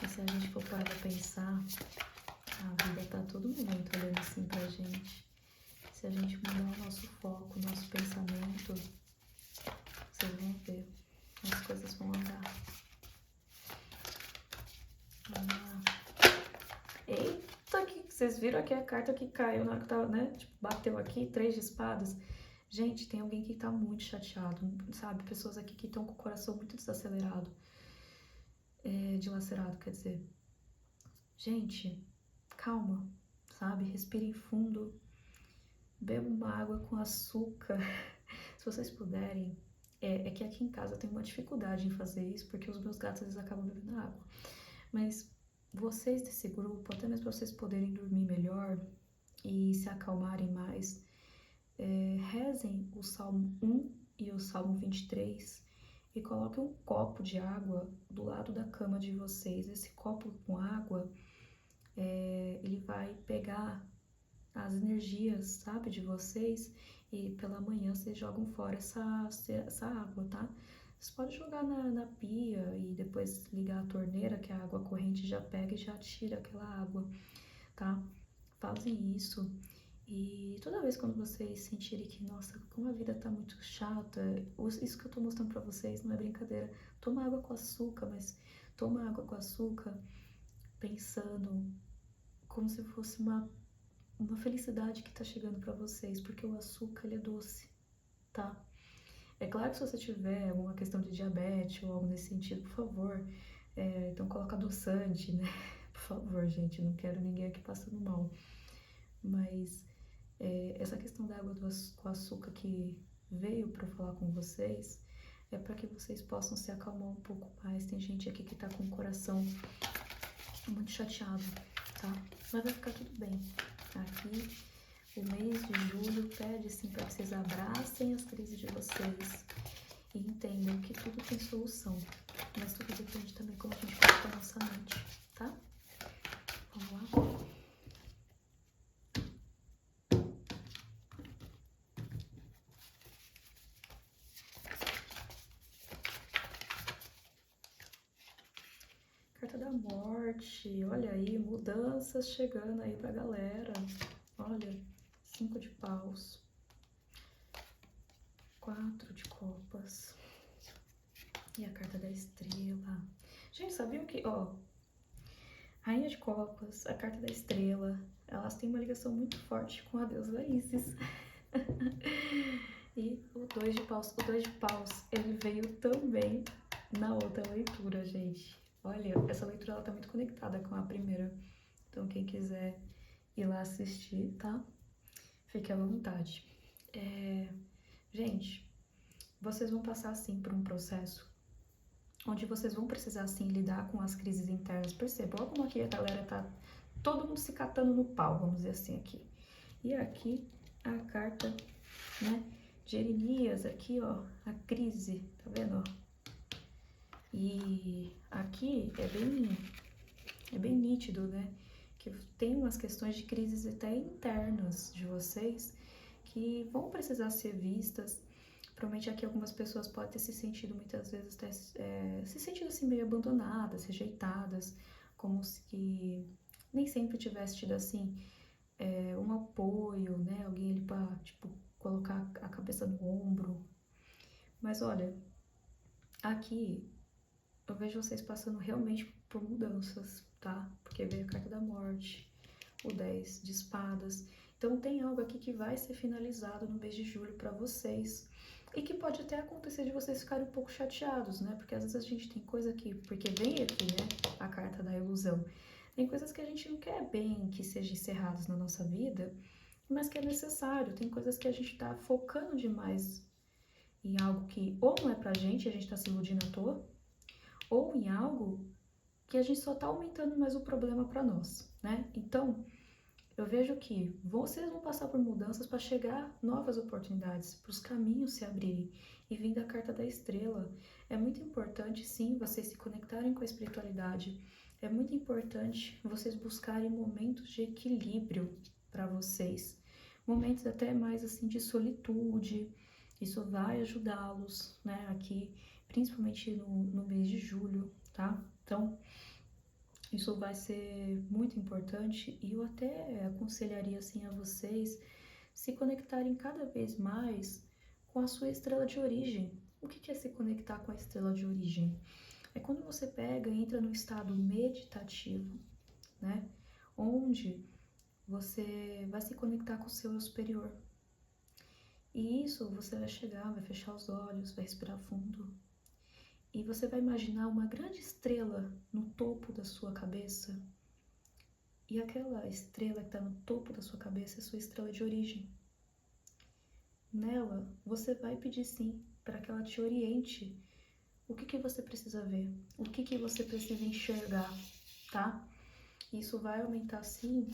E se a gente for parar pra pensar, a vida tá a todo momento olhando assim pra gente. Se a gente mudar o nosso foco, o nosso pensamento, vocês vão ver, as coisas vão andar. Vamos lá. Eita, que vocês viram aqui a carta que caiu na hora que tava, né? Tipo, bateu aqui, 3 de espadas. Gente, tem alguém que tá muito chateado, sabe? Pessoas aqui que estão com o coração muito desacelerado. Dilacerado, quer dizer. Gente, calma, sabe? Respirem fundo. Beba uma água com açúcar. Se vocês puderem. É que aqui em casa eu tenho uma dificuldade em fazer isso, porque os meus gatos eles acabam bebendo água. Mas vocês desse grupo, até mesmo para vocês poderem dormir melhor e se acalmarem mais, rezem o Salmo 1 e o Salmo 23 e coloquem um copo de água do lado da cama de vocês. Esse copo com água, ele vai pegar as energias, sabe, de vocês, e pela manhã vocês jogam fora essa água, tá? Você pode jogar na pia e depois ligar a torneira, que a água corrente já pega e já tira aquela água, tá? Fazem isso. E toda vez quando vocês sentirem que, nossa, como a vida tá muito chata, isso que eu tô mostrando pra vocês não é brincadeira. Toma água com açúcar, mas toma água com açúcar pensando como se fosse uma felicidade que tá chegando pra vocês, porque o açúcar, ele é doce, tá? É claro que se você tiver alguma questão de diabetes ou algo nesse sentido, por favor, então coloca adoçante, né? Por favor, gente, não quero ninguém aqui passando mal. Mas essa questão da água com açúcar que veio para falar com vocês é para que vocês possam se acalmar um pouco mais. Tem gente aqui que tá com o coração muito chateado, tá? Mas vai ficar tudo bem. Aqui, o mês de julho pede sim para que vocês abracem as crises de vocês e entendam que tudo tem solução. Mas tudo depende também como a gente coloca a nossa mente, tá? Vamos lá? Carta da morte, olha aí, mudanças chegando aí pra galera. Olha, 5 de paus, 4 de copas e a carta da estrela. Gente, sabiam que, ó, Rainha de Copas, a carta da estrela, elas têm uma ligação muito forte com a deusa Isis. E o 2 de paus, ele veio também na outra leitura, gente. Olha, essa leitura ela tá muito conectada com a primeira. Então, quem quiser ir lá assistir, tá? Fique à vontade. Gente, vocês vão passar, sim, por um processo onde vocês vão precisar, sim, lidar com as crises internas. Perceba, olha como aqui a galera tá todo mundo se catando no pau, vamos dizer assim, aqui. E aqui a carta, né, de Jeremias, aqui, ó, a crise, tá vendo, ó? E aqui é bem nítido, né, que tem umas questões de crises até internas de vocês que vão precisar ser vistas. Provavelmente aqui algumas pessoas podem ter se sentido muitas vezes até, se sentindo assim meio abandonadas, rejeitadas, como se nem sempre tivesse tido assim um apoio, né, alguém ali pra, tipo, colocar a cabeça no ombro. Mas olha, aqui eu vejo vocês passando realmente por mudanças, tá? Porque veio a carta da morte, o 10 de espadas. Então tem algo aqui que vai ser finalizado no mês de julho para vocês. E que pode até acontecer de vocês ficarem um pouco chateados, né? Porque às vezes a gente tem coisa aqui, porque vem aqui, né, a carta da ilusão. Tem coisas que a gente não quer bem que sejam encerradas na nossa vida, mas que é necessário. Tem coisas que a gente tá focando demais em algo que ou não é pra gente, a gente tá se iludindo à toa, ou em algo que a gente só tá aumentando mais o problema para nós, né? Então, eu vejo que vocês vão passar por mudanças para chegar novas oportunidades, para os caminhos se abrirem. E vindo a carta da estrela, é muito importante, sim, vocês se conectarem com a espiritualidade. É muito importante vocês buscarem momentos de equilíbrio para vocês. Momentos até mais assim de solitude. Isso vai ajudá-los, né, aqui, principalmente no mês de julho, tá? Então, isso vai ser muito importante e eu até aconselharia assim a vocês se conectarem cada vez mais com a sua estrela de origem. O que é se conectar com a estrela de origem? É quando você pega e entra no estado meditativo, né? Onde você vai se conectar com o seu eu superior. E isso você vai chegar, vai fechar os olhos, vai respirar fundo. E você vai imaginar uma grande estrela no topo da sua cabeça. E aquela estrela que está no topo da sua cabeça é a sua estrela de origem. Nela, você vai pedir sim para que ela te oriente o que você precisa ver, o que você precisa enxergar, tá? Isso vai aumentar sim,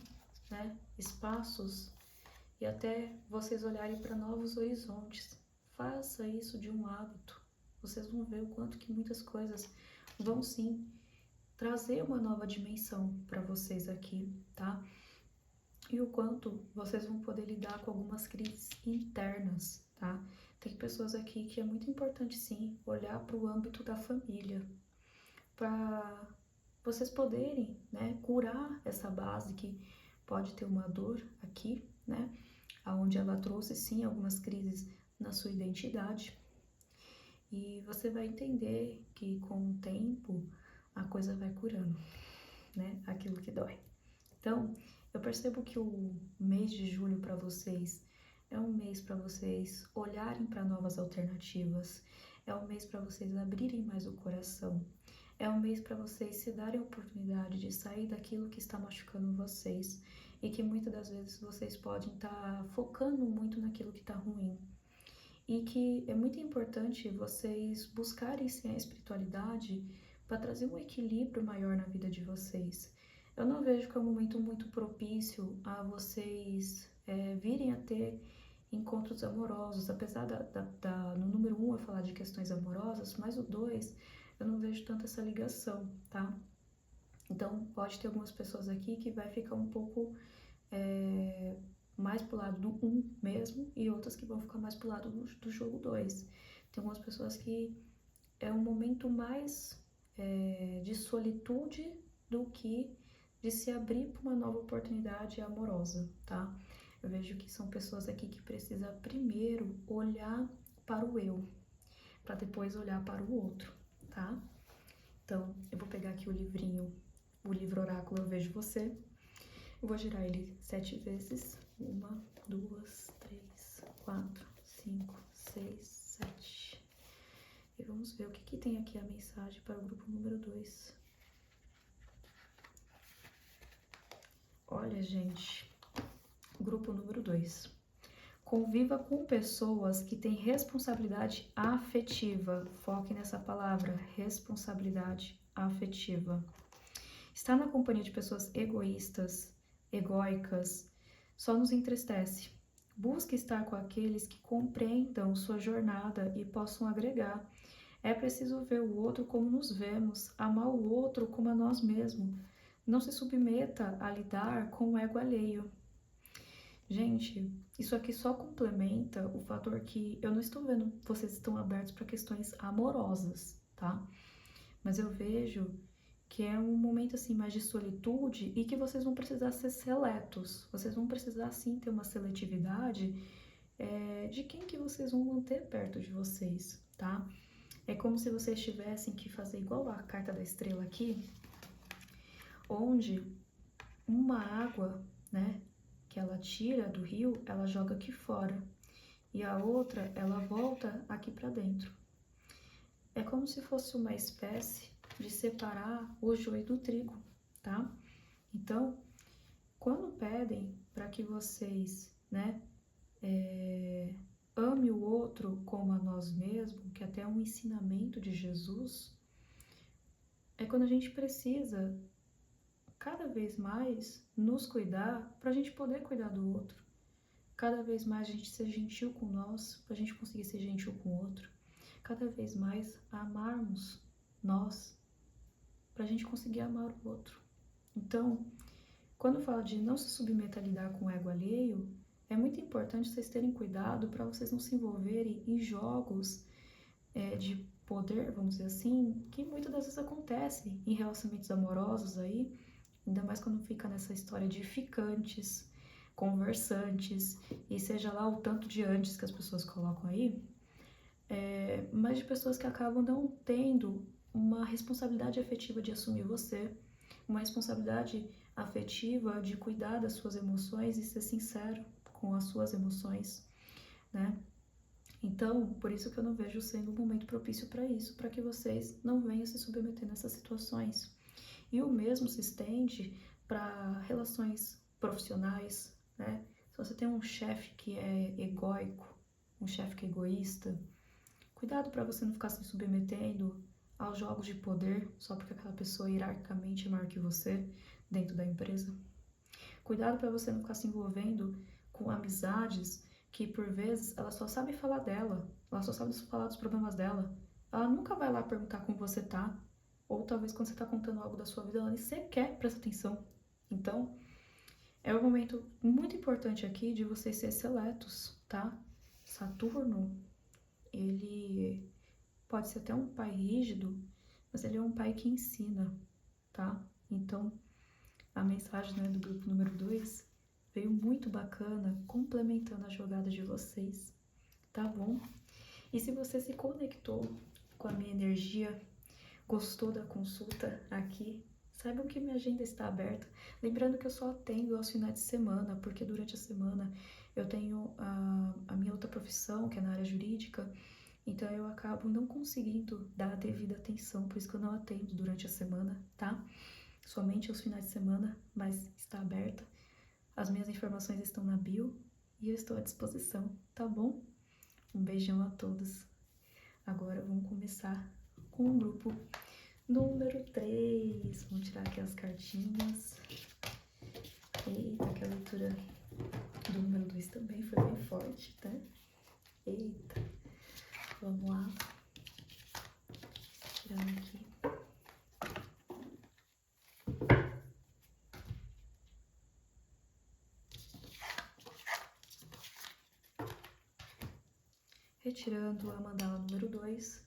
né, espaços e até vocês olharem para novos horizontes. Faça isso de um hábito. Vocês vão ver o quanto que muitas coisas vão sim trazer uma nova dimensão para vocês aqui, tá? e o quanto vocês vão poder lidar com algumas crises internas, tá? Tem pessoas aqui que é muito importante, sim, olhar para o âmbito da família, para vocês poderem, né, curar essa base que pode ter uma dor aqui, né, aonde ela trouxe, sim, algumas crises na sua identidade. E você vai entender que com o tempo a coisa vai curando, né, aquilo que dói. Então, eu percebo que o mês de julho para vocês é um mês para vocês olharem para novas alternativas, é um mês para vocês abrirem mais o coração, é um mês para vocês se darem a oportunidade de sair daquilo que está machucando vocês e que muitas das vezes vocês podem estar focando muito naquilo que está ruim. E que é muito importante vocês buscarem sim a espiritualidade para trazer um equilíbrio maior na vida de vocês. Eu não vejo que é um momento muito propício a vocês virem a ter encontros amorosos, apesar no número 1 eu falar de questões amorosas, mas o 2 eu não vejo tanto essa ligação, tá? Então pode ter algumas pessoas aqui que vai ficar um pouco mais pro lado do 1 mesmo, e outras que vão ficar mais pro lado do jogo 2. Tem algumas pessoas que é um momento mais de solitude do que de se abrir para uma nova oportunidade amorosa, tá? Eu vejo que são pessoas aqui que precisam primeiro olhar para o eu, para depois olhar para o outro, tá? Então, eu vou pegar aqui o livrinho, o livro oráculo Eu Vejo Você. Eu vou girar ele 7 vezes. 1, 2, 3, 4, 5, 6, 7. E vamos ver o que tem aqui a mensagem para o grupo número 2. Olha, gente, grupo número 2. Conviva com pessoas que têm responsabilidade afetiva. Foque nessa palavra, responsabilidade afetiva. Estar na companhia de pessoas egoístas, egóicas, só nos entristece. Busque estar com aqueles que compreendam sua jornada e possam agregar. É preciso ver o outro como nos vemos, amar o outro como a nós mesmos. Não se submeta a lidar com o ego alheio. Gente, isso aqui só complementa o fator que eu não estou vendo vocês estão abertos para questões amorosas, tá? Mas eu vejo que é um momento assim mais de solitude e que vocês vão precisar ser seletos. Vocês vão precisar sim ter uma seletividade de quem que vocês vão manter perto de vocês, tá? É como se vocês tivessem que fazer igual a carta da estrela aqui, onde uma água, né, que ela tira do rio, ela joga aqui fora, e a outra, ela volta aqui para dentro. É como se fosse uma espécie de separar o joio do trigo, tá? Então, quando pedem para que vocês, né, ame o outro como a nós mesmos, que até é um ensinamento de Jesus, é quando a gente precisa cada vez mais nos cuidar para a gente poder cuidar do outro. Cada vez mais a gente ser gentil com nós, para a gente conseguir ser gentil com o outro. Cada vez mais amarmos nós, para a gente conseguir amar o outro. Então, quando fala de não se submeter a lidar com o ego alheio, é muito importante vocês terem cuidado para vocês não se envolverem em jogos de poder, vamos dizer assim, que muitas das vezes acontece em relacionamentos amorosos aí, ainda mais quando fica nessa história de ficantes, conversantes, e seja lá o tanto de antes que as pessoas colocam aí, mas de pessoas que acabam não tendo uma responsabilidade afetiva de assumir você, uma responsabilidade afetiva de cuidar das suas emoções e ser sincero com as suas emoções, né? Então, por isso que eu não vejo sendo um momento propício para isso, para que vocês não venham se submeter nessas situações. E o mesmo se estende para relações profissionais, né? Se você tem um chefe que é egóico, um chefe que é egoísta, cuidado para você não ficar se submetendo aos jogos de poder só porque aquela pessoa hierarquicamente é maior que você dentro da empresa. Cuidado para você não ficar se envolvendo com amizades que por vezes ela só sabe falar dela, ela só sabe falar dos problemas dela. Ela nunca vai lá perguntar como você tá, ou talvez quando você tá contando algo da sua vida, ela nem sequer presta atenção. Então, É um momento muito importante aqui de vocês serem seletos, tá? Saturno, ele pode ser até um pai rígido, mas ele é um pai que ensina, tá? Então, a mensagem, né, do grupo número 2 veio muito bacana, complementando a jogada de vocês, tá bom? E se você se conectou com a minha energia, gostou da consulta aqui, saibam que minha agenda está aberta. Lembrando que eu só atendo aos finais de semana, porque durante a semana eu tenho a minha outra profissão, que é na área jurídica, então eu acabo não conseguindo dar a devida atenção, por isso que eu não atendo durante a semana, tá? Somente aos finais de semana, mas está aberta. As minhas informações estão na bio e eu estou à disposição, tá bom? Um beijão a todos. Agora vamos começar com o grupo número 3. Vamos tirar aqui as cartinhas. Eita, que a leitura do número 2 também foi bem forte, tá? Eita. Vamos lá. Tirando aqui. Retirando a mandala número 2.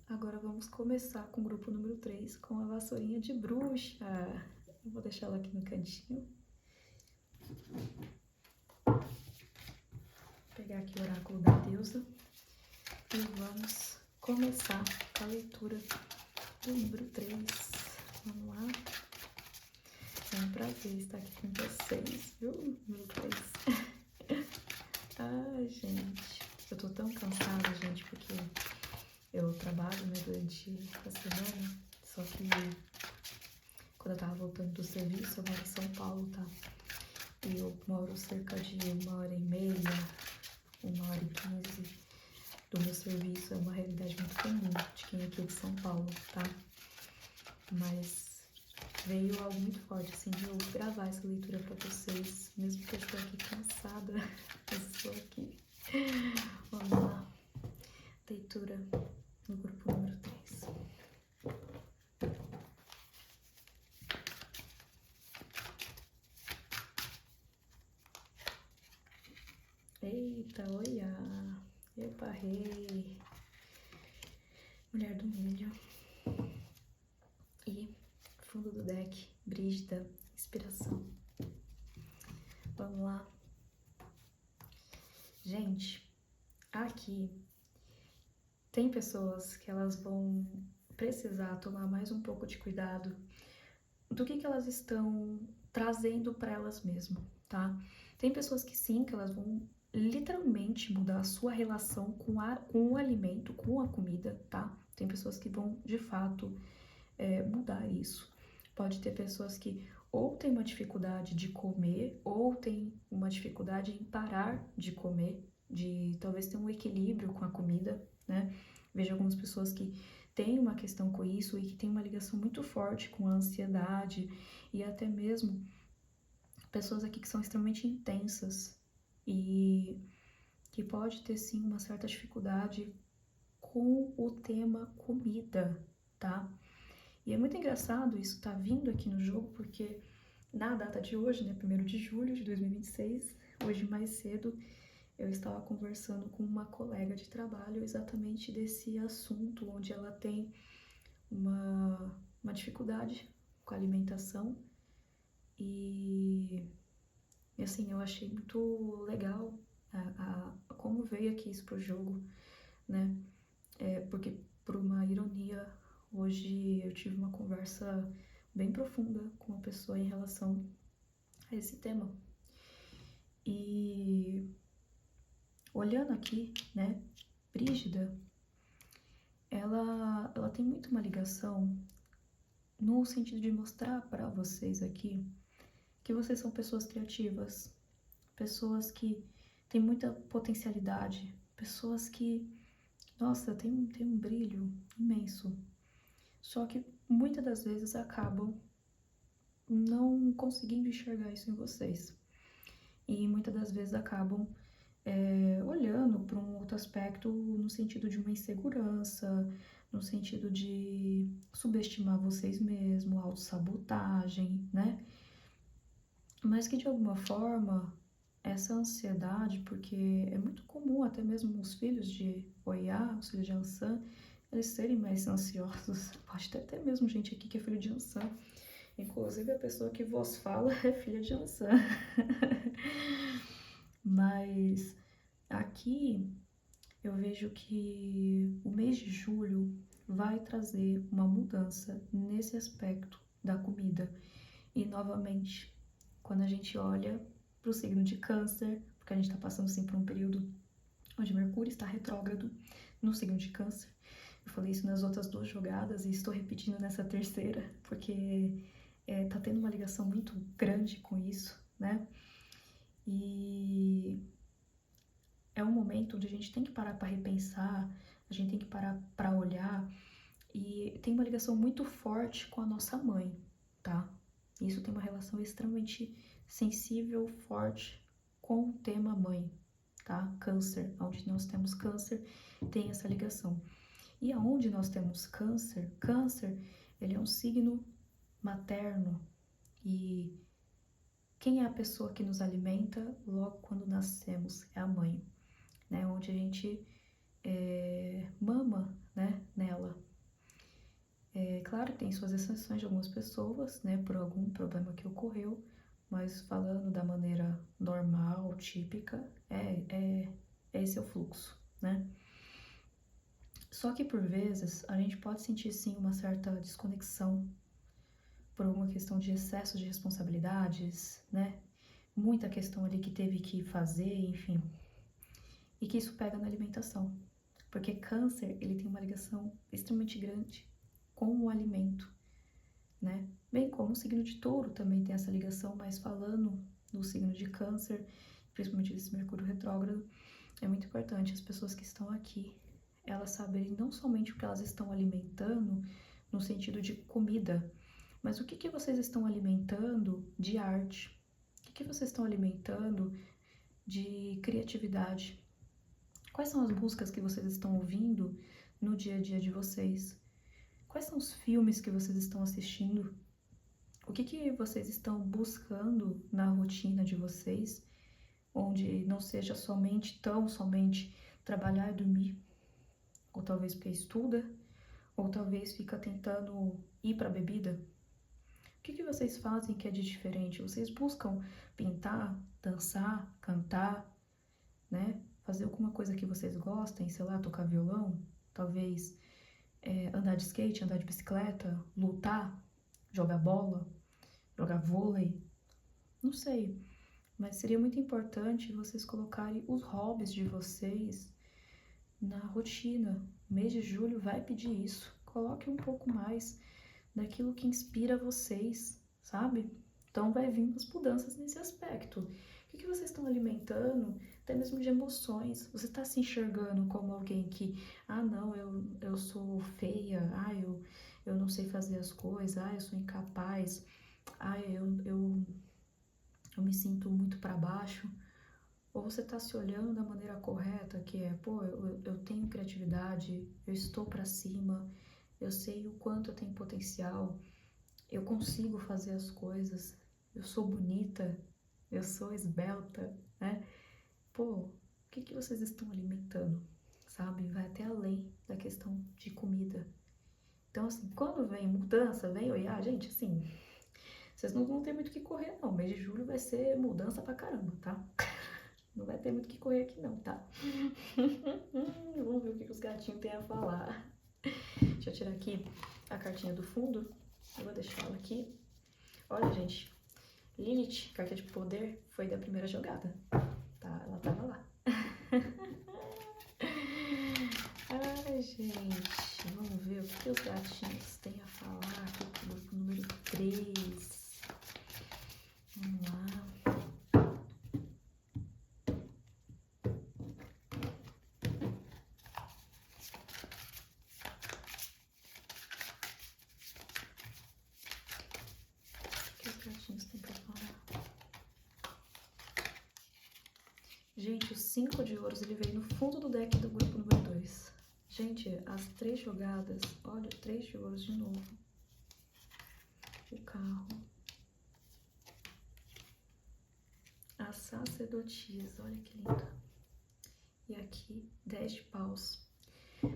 Agora vamos começar com o grupo número 3, com a vassourinha de bruxa. Eu vou deixar ela aqui no cantinho. Vou pegar aqui o oráculo da deusa. E vamos começar com a leitura do número 3. Vamos lá. É um prazer estar aqui com vocês, viu? Número 3. Ai, gente. Eu tô tão cansada, gente, porque eu trabalho, né, durante a semana. Só que quando eu tava voltando do serviço, eu moro em São Paulo, tá? E eu moro cerca de 1h30, 1h15 do meu serviço. É uma realidade muito comum de quem é aqui de São Paulo, tá? Mas veio algo muito forte, assim, de eu gravar essa leitura pra vocês, mesmo que eu estou aqui cansada, mas estou aqui. Vamos lá. Leitura no grupo número 3. Eita, olha. Epa, rei. Mulher do milho. E fundo do deck, Brígida, inspiração. Vamos lá. Gente, aqui tem pessoas que elas vão precisar tomar mais um pouco de cuidado do que elas estão trazendo para elas mesmas, tá? Tem pessoas que sim, que elas vão literalmente mudar a sua relação com o alimento, com a comida, tá? Tem pessoas que vão, de fato, mudar isso. Pode ter pessoas que ou tem uma dificuldade de comer, ou tem uma dificuldade em parar de comer, de talvez ter um equilíbrio com a comida, né? Vejo algumas pessoas que têm uma questão com isso e que tem uma ligação muito forte com a ansiedade e até mesmo pessoas aqui que são extremamente intensas e que pode ter sim uma certa dificuldade com o tema comida, tá? E é muito engraçado isso tá vindo aqui no jogo, porque na data de hoje, né, 1º de julho de 2026, hoje mais cedo, eu estava conversando com uma colega de trabalho exatamente desse assunto, onde ela tem uma dificuldade com a alimentação e assim, eu achei muito legal como veio aqui isso pro jogo, né, porque por uma ironia, hoje eu tive uma conversa bem profunda com uma pessoa em relação a esse tema. E olhando aqui, né, Brígida, ela tem muito uma ligação no sentido de mostrar para vocês aqui que vocês são pessoas criativas, pessoas que têm muita potencialidade, pessoas que, nossa, tem um brilho imenso. Só que muitas das vezes acabam não conseguindo enxergar isso em vocês. E muitas das vezes acabam olhando para um outro aspecto no sentido de uma insegurança, no sentido de subestimar vocês mesmos, autossabotagem, né? mas que de alguma forma essa ansiedade, porque é muito comum até mesmo os filhos de Oiá, os filhos de Ansan, eles serem mais ansiosos. Pode ter até mesmo gente aqui que é filho de Ansan. Inclusive a pessoa que vos fala é filha de Ansan. Mas aqui eu vejo que o mês de julho vai trazer uma mudança nesse aspecto da comida. E novamente, quando a gente olha para o signo de Câncer, porque a gente está passando sim por um período onde Mercúrio está retrógrado no signo de Câncer. Eu falei isso nas outras duas jogadas e estou repetindo nessa terceira, porque tá tendo uma ligação muito grande com isso, né? E é um momento onde a gente tem que parar para repensar, a gente tem que parar para olhar, e tem uma ligação muito forte com a nossa mãe, tá? Isso tem uma relação extremamente sensível, forte com o tema mãe, tá? Câncer, onde nós temos câncer, tem essa ligação. E aonde nós temos câncer, câncer, ele é um signo materno, e quem é a pessoa que nos alimenta logo quando nascemos? É a mãe, né? Onde a gente mama, né, nela. É claro que tem suas exceções de algumas pessoas, né, por algum problema que ocorreu, mas falando da maneira normal, típica, esse é o fluxo, né? Só que por vezes a gente pode sentir sim uma certa desconexão por alguma questão de excesso de responsabilidades, né? Muita questão ali que teve que fazer, enfim. E que isso pega na alimentação. Porque câncer, ele tem uma ligação extremamente grande com o alimento, né? Bem como o signo de touro também tem essa ligação, mas falando do signo de câncer, principalmente desse Mercúrio retrógrado, é muito importante as pessoas que estão aqui, elas saberem não somente o que elas estão alimentando, no sentido de comida, mas o que vocês estão alimentando de arte, o que vocês estão alimentando de criatividade, quais são as músicas que vocês estão ouvindo no dia a dia de vocês, quais são os filmes que vocês estão assistindo, o que vocês estão buscando na rotina de vocês, onde não seja somente trabalhar e dormir, ou talvez porque estuda, ou talvez fica tentando ir para a bebida. O que vocês fazem que é de diferente? Vocês buscam pintar, dançar, cantar, né? Fazer alguma coisa que vocês gostem, sei lá, tocar violão, talvez andar de skate, andar de bicicleta, lutar, jogar bola, jogar vôlei, não sei. Mas seria muito importante vocês colocarem os hobbies de vocês na rotina. O mês de julho vai pedir isso. Coloque um pouco mais daquilo que inspira vocês, sabe? Então vai vir umas mudanças nesse aspecto. O que vocês estão alimentando, até mesmo de emoções? Você está se enxergando como alguém que, não, eu sou feia, eu não sei fazer as coisas, eu sou incapaz, eu me sinto muito para baixo? Ou você está se olhando da maneira correta, que é, pô, eu tenho criatividade, eu estou para cima, eu sei o quanto eu tenho potencial, eu consigo fazer as coisas, eu sou bonita, eu sou esbelta, né? Pô, o que vocês estão alimentando, sabe? Vai até além da questão de comida. Então, assim, quando vem mudança, vem olhar, gente, assim, vocês não vão ter muito o que correr, não. O mês de julho vai ser mudança pra caramba, tá? Não vai ter muito o que correr aqui, não, tá? Vamos ver o que os gatinhos têm a falar. Deixa eu tirar aqui a cartinha do fundo. Eu vou deixar ela aqui. Olha, gente, Lilith, carta de poder, foi da primeira jogada, tá? Ela tava lá. Ai, gente, vamos ver o que os gatinhos têm a falar aqui pro grupo número 3. Vamos lá. O que os gatinhos têm pra falar? Gente, o 5 de ouros, ele veio no fundo do deck do grupo número 2. Gente, as 3 jogadas, olha, 3 de ouros de novo. O carro. a sacerdotisa, olha que lindo. E aqui, 10 de paus.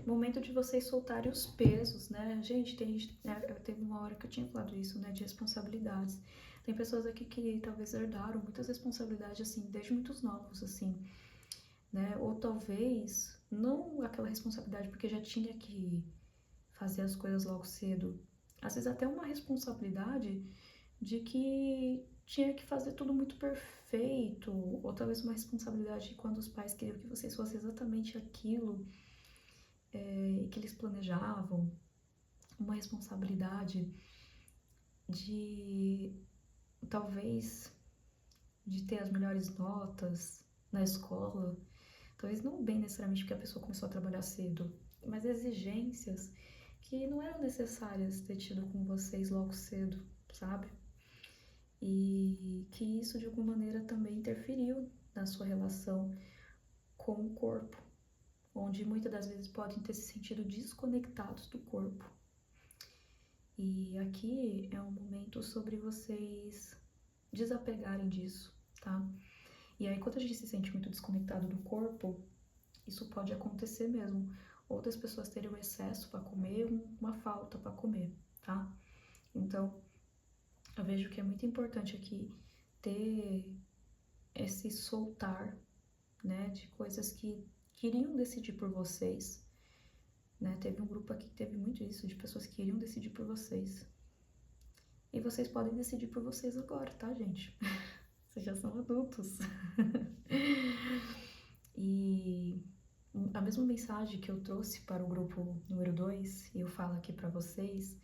Momento de vocês soltarem os pesos, né? Gente, teve uma hora que eu tinha falado isso, né? De responsabilidades. Tem pessoas aqui que talvez herdaram muitas responsabilidades, assim, desde muitos novos, assim, né? Ou talvez, não aquela responsabilidade porque já tinha que fazer as coisas logo cedo. Às vezes até uma responsabilidade de que tinha que fazer tudo muito perfeito, ou talvez uma responsabilidade de quando os pais queriam que vocês fossem exatamente aquilo que eles planejavam, uma responsabilidade de talvez de ter as melhores notas na escola, talvez não bem necessariamente porque a pessoa começou a trabalhar cedo, mas exigências que não eram necessárias ter tido com vocês logo cedo, sabe? E que isso de alguma maneira também interferiu na sua relação com o corpo, onde muitas das vezes podem ter se sentido desconectados do corpo. E aqui é um momento sobre vocês desapegarem disso, tá? E aí quando a gente se sente muito desconectado do corpo, isso pode acontecer mesmo. Ou das pessoas terem um excesso para comer, uma falta para comer, tá? Então, eu vejo que é muito importante aqui ter esse soltar, né, de coisas que queriam decidir por vocês, né? Teve um grupo aqui que teve muito isso, de pessoas que queriam decidir por vocês. E vocês podem decidir por vocês agora, tá, gente? Vocês já são adultos. E a mesma mensagem que eu trouxe para o grupo número 2, e eu falo aqui para vocês,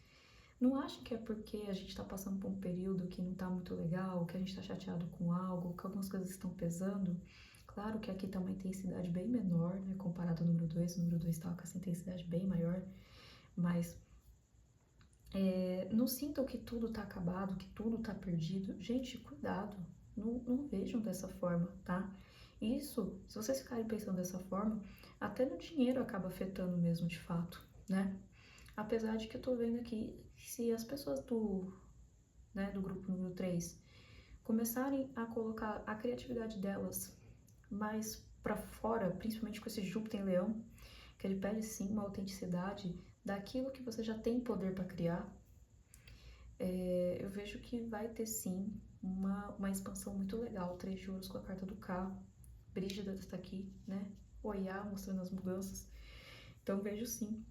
não acho que é porque a gente tá passando por um período que não tá muito legal, que a gente tá chateado com algo, que algumas coisas estão pesando. Claro que aqui tá uma intensidade bem menor, né, comparado ao número 2. O número 2 tava com essa intensidade bem maior, mas não sintam que tudo tá acabado, que tudo tá perdido. Gente, cuidado, não vejam dessa forma, tá? Isso, se vocês ficarem pensando dessa forma, até no dinheiro acaba afetando mesmo, de fato, né? Apesar de que eu tô vendo aqui, se as pessoas do grupo número 3 começarem a colocar a criatividade delas mais pra fora, principalmente com esse Júpiter em Leão, que ele pede sim uma autenticidade daquilo que você já tem poder para criar, eu vejo que vai ter sim uma expansão muito legal. 3 de ouros com a carta do carro, Brígida está aqui, né? Oiá, mostrando as mudanças. Então vejo sim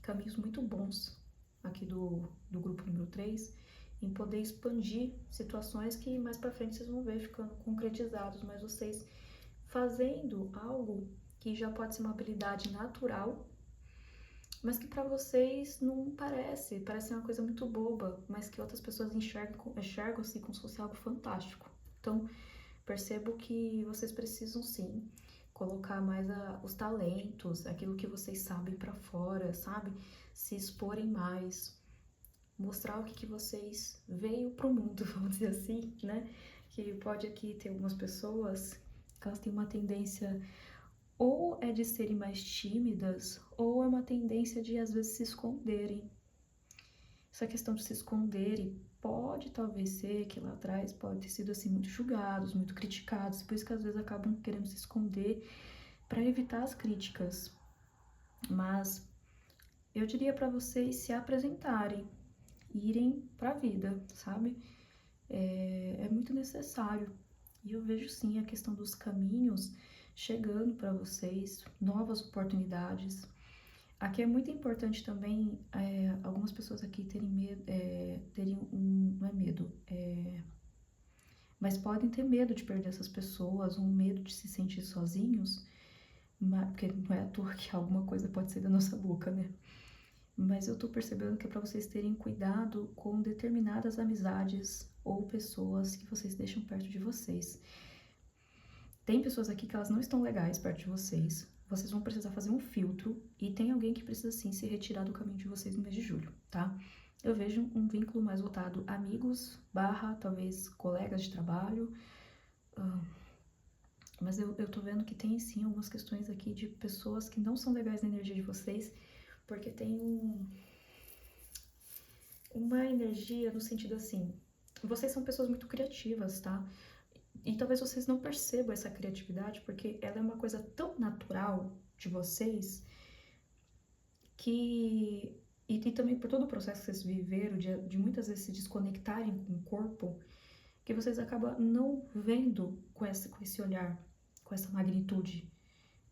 caminhos muito bons aqui do grupo número 3 em poder expandir situações que mais para frente vocês vão ver ficando concretizados, mas vocês fazendo algo que já pode ser uma habilidade natural, mas que para vocês não parece uma coisa muito boba, mas que outras pessoas enxergam-se como se fosse algo fantástico. Então, percebo que vocês precisam sim colocar mais os talentos, aquilo que vocês sabem para fora, sabe? Se exporem mais, mostrar o que vocês veio pro mundo, vamos dizer assim, né? Que pode aqui ter algumas pessoas que elas têm uma tendência ou é de serem mais tímidas, ou é uma tendência de às vezes se esconderem. Essa questão de se esconderem pode talvez ser que lá atrás pode ter sido assim muito julgados, muito criticados, por isso que às vezes acabam querendo se esconder para evitar as críticas. Mas eu diria para vocês se apresentarem, irem para a vida, sabe? É muito necessário. E eu vejo sim a questão dos caminhos chegando para vocês, novas oportunidades. Aqui é muito importante também algumas pessoas aqui terem medo, não é medo, mas podem ter medo de perder essas pessoas, um medo de se sentir sozinhos, porque não é à toa que alguma coisa pode sair da nossa boca, né? Mas eu tô percebendo que é pra vocês terem cuidado com determinadas amizades ou pessoas que vocês deixam perto de vocês. Tem pessoas aqui que elas não estão legais perto de vocês. Vocês vão precisar fazer um filtro e tem alguém que precisa sim se retirar do caminho de vocês no mês de julho, tá? Eu vejo um vínculo mais voltado amigos, talvez colegas de trabalho, mas eu tô vendo que tem sim algumas questões aqui de pessoas que não são legais na energia de vocês, porque tem uma energia no sentido assim, vocês são pessoas muito criativas, tá? E talvez vocês não percebam essa criatividade, porque ela é uma coisa tão natural de vocês que... E também por todo o processo que vocês viveram, de muitas vezes se desconectarem com o corpo, que vocês acabam não vendo com esse olhar, com essa magnitude.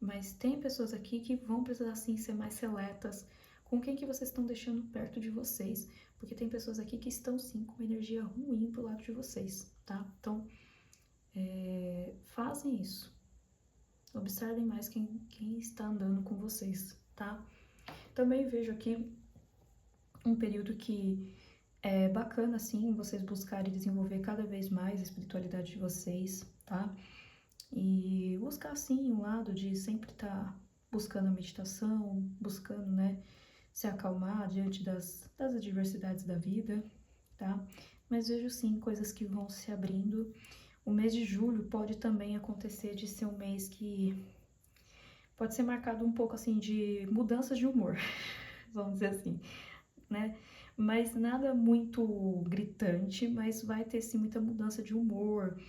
Mas tem pessoas aqui que vão precisar sim ser mais seletas com quem que vocês estão deixando perto de vocês, porque tem pessoas aqui que estão sim com uma energia ruim pro lado de vocês, tá? Então, fazem isso. Observem mais quem está andando com vocês, tá? Também vejo aqui um período que é bacana, assim, vocês buscarem desenvolver cada vez mais a espiritualidade de vocês, tá? E buscar, assim, um lado de sempre estar buscando a meditação, buscando, né, se acalmar diante das adversidades da vida, tá? Mas vejo, sim, coisas que vão se abrindo. O mês de julho pode também acontecer de ser um mês que pode ser marcado um pouco, assim, de mudanças de humor, vamos dizer assim, né? Mas nada muito gritante, mas vai ter, sim, muita mudança de humor,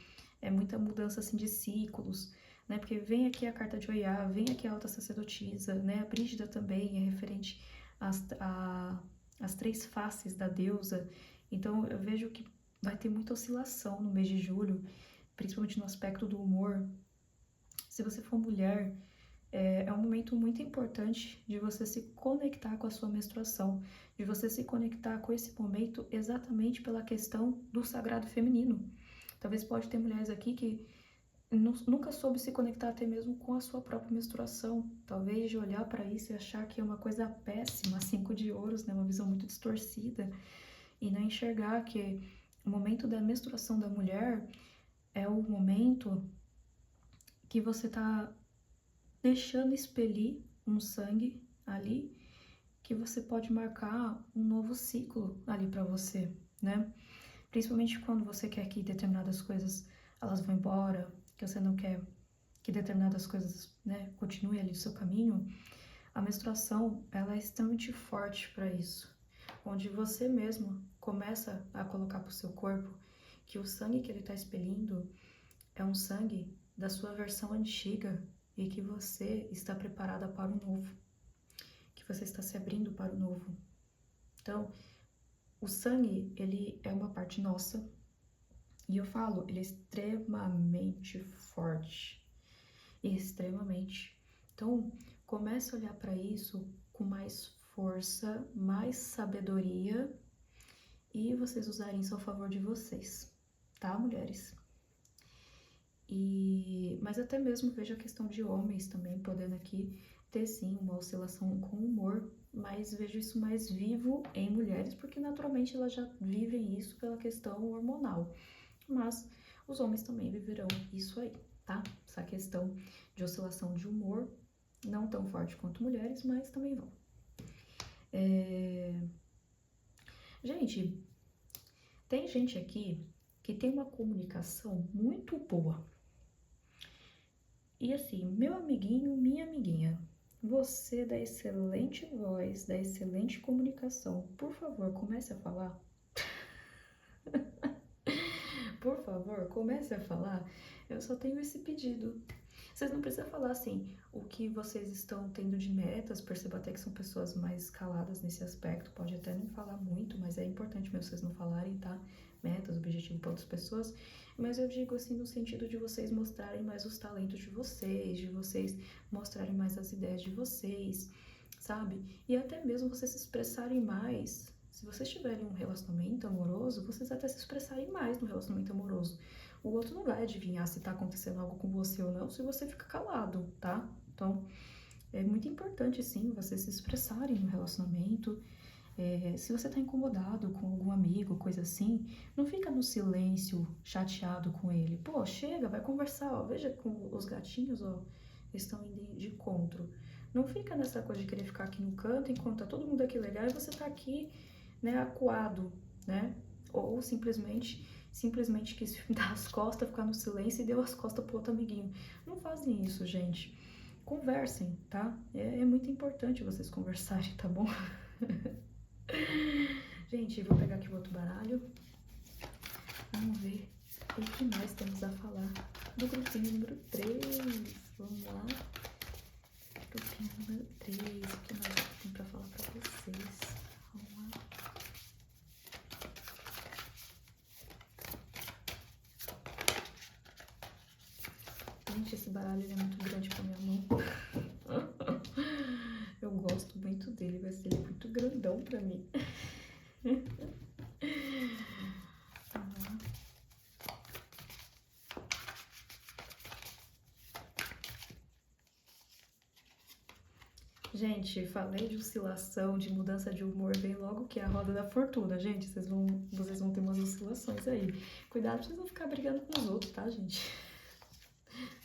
muita mudança, assim, de ciclos, né? Porque vem aqui a carta de Oiá, vem aqui a alta sacerdotisa, né? A Brígida também é referente às três faces da deusa. Então, eu vejo que vai ter muita oscilação no mês de julho, principalmente no aspecto do humor. Se você for mulher, é um momento muito importante de você se conectar com a sua menstruação, de você se conectar com esse momento exatamente pela questão do sagrado feminino. Talvez pode ter mulheres aqui que nunca soube se conectar até mesmo com a sua própria menstruação. Talvez de olhar para isso e achar que é uma coisa péssima, 5 de ouros, né? Uma visão muito distorcida, e não enxergar que o momento da menstruação da mulher é o momento que você está deixando expelir um sangue ali, que você pode marcar um novo ciclo ali para você, né? Principalmente quando você quer que determinadas coisas elas vão embora, que você não quer que determinadas coisas, né, continuem ali o seu caminho. A menstruação, ela é extremamente forte para isso, onde você mesmo começa a colocar para o seu corpo que o sangue que ele está expelindo é um sangue da sua versão antiga e que você está preparada para o novo, que você está se abrindo para o novo. Então, o sangue, ele é uma parte nossa, e eu falo, ele é extremamente forte, extremamente. Então, comece a olhar para isso com mais força, mais sabedoria, e vocês usarem isso a favor de vocês, tá, mulheres? Mas até mesmo vejo a questão de homens também podendo aqui ter sim uma oscilação com humor, mas vejo isso mais vivo em mulheres, porque naturalmente elas já vivem isso pela questão hormonal. Mas os homens também viverão isso aí, tá? Essa questão de oscilação de humor, não tão forte quanto mulheres, mas também vão. Gente, tem gente aqui que tem uma comunicação muito boa. E assim, meu amiguinho, minha amiguinha, você da excelente voz, da excelente comunicação, por favor, comece a falar. Por favor, comece a falar. Eu só tenho esse pedido. Vocês não precisam falar assim o que vocês estão tendo de metas. Percebo até que são pessoas mais caladas nesse aspecto. Pode até não falar muito, mas é importante mesmo vocês não falarem, tá? Metas, objetivo para outras pessoas. Mas eu digo assim no sentido de vocês mostrarem mais os talentos de vocês mostrarem mais as ideias de vocês, sabe? E até mesmo vocês se expressarem mais. Se vocês tiverem um relacionamento amoroso, vocês até se expressarem mais no relacionamento amoroso. O outro não vai adivinhar se tá acontecendo algo com você ou não se você fica calado, tá? Então, é muito importante, sim, vocês se expressarem no relacionamento. Se você tá incomodado com algum amigo, coisa assim, não fica no silêncio, chateado com ele. Pô, chega, vai conversar, ó. Veja com os gatinhos, ó, estão indo de encontro. Não fica nessa coisa de querer ficar aqui no canto enquanto tá todo mundo aqui legal e você tá aqui, né, acuado, né? Ou simplesmente quis dar as costas, ficar no silêncio e deu as costas pro outro amiguinho. Não fazem isso, gente. Conversem, tá? É muito importante vocês conversarem, tá bom? Gente, vou pegar aqui o outro baralho. Vamos ver o que mais temos a falar do grupinho número 3? Vamos lá. Grupinho número 3, o que mais eu tenho pra falar pra vocês? Vamos lá. Gente, esse baralho é muito grande pra minha mão. Eu gosto muito dele, mas ele é muito grandão pra mim. Gente, falei de oscilação, de mudança de humor, vem logo que é a roda da fortuna, gente. Vocês vão ter umas oscilações aí. Cuidado pra vocês não ficar brigando com os outros, tá, gente?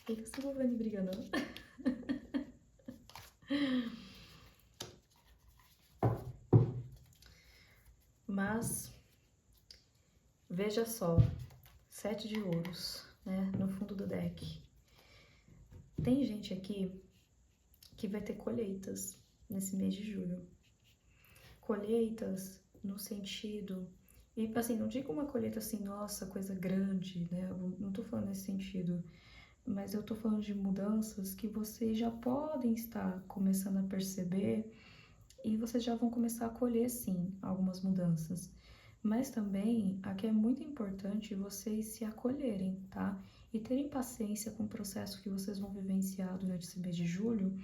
Fica se envolvendo em briga, não. Mas, veja só, 7 de ouros, né, no fundo do deck. Tem gente aqui que vai ter colheitas nesse mês de julho. Colheitas no sentido... E, assim, não digo uma colheita assim, nossa, coisa grande, né? Eu não tô falando nesse sentido. Mas eu tô falando de mudanças que vocês já podem estar começando a perceber e vocês já vão começar a colher, sim, algumas mudanças. Mas também, aqui é muito importante vocês se acolherem, tá? E terem paciência com o processo que vocês vão vivenciar durante esse mês de julho,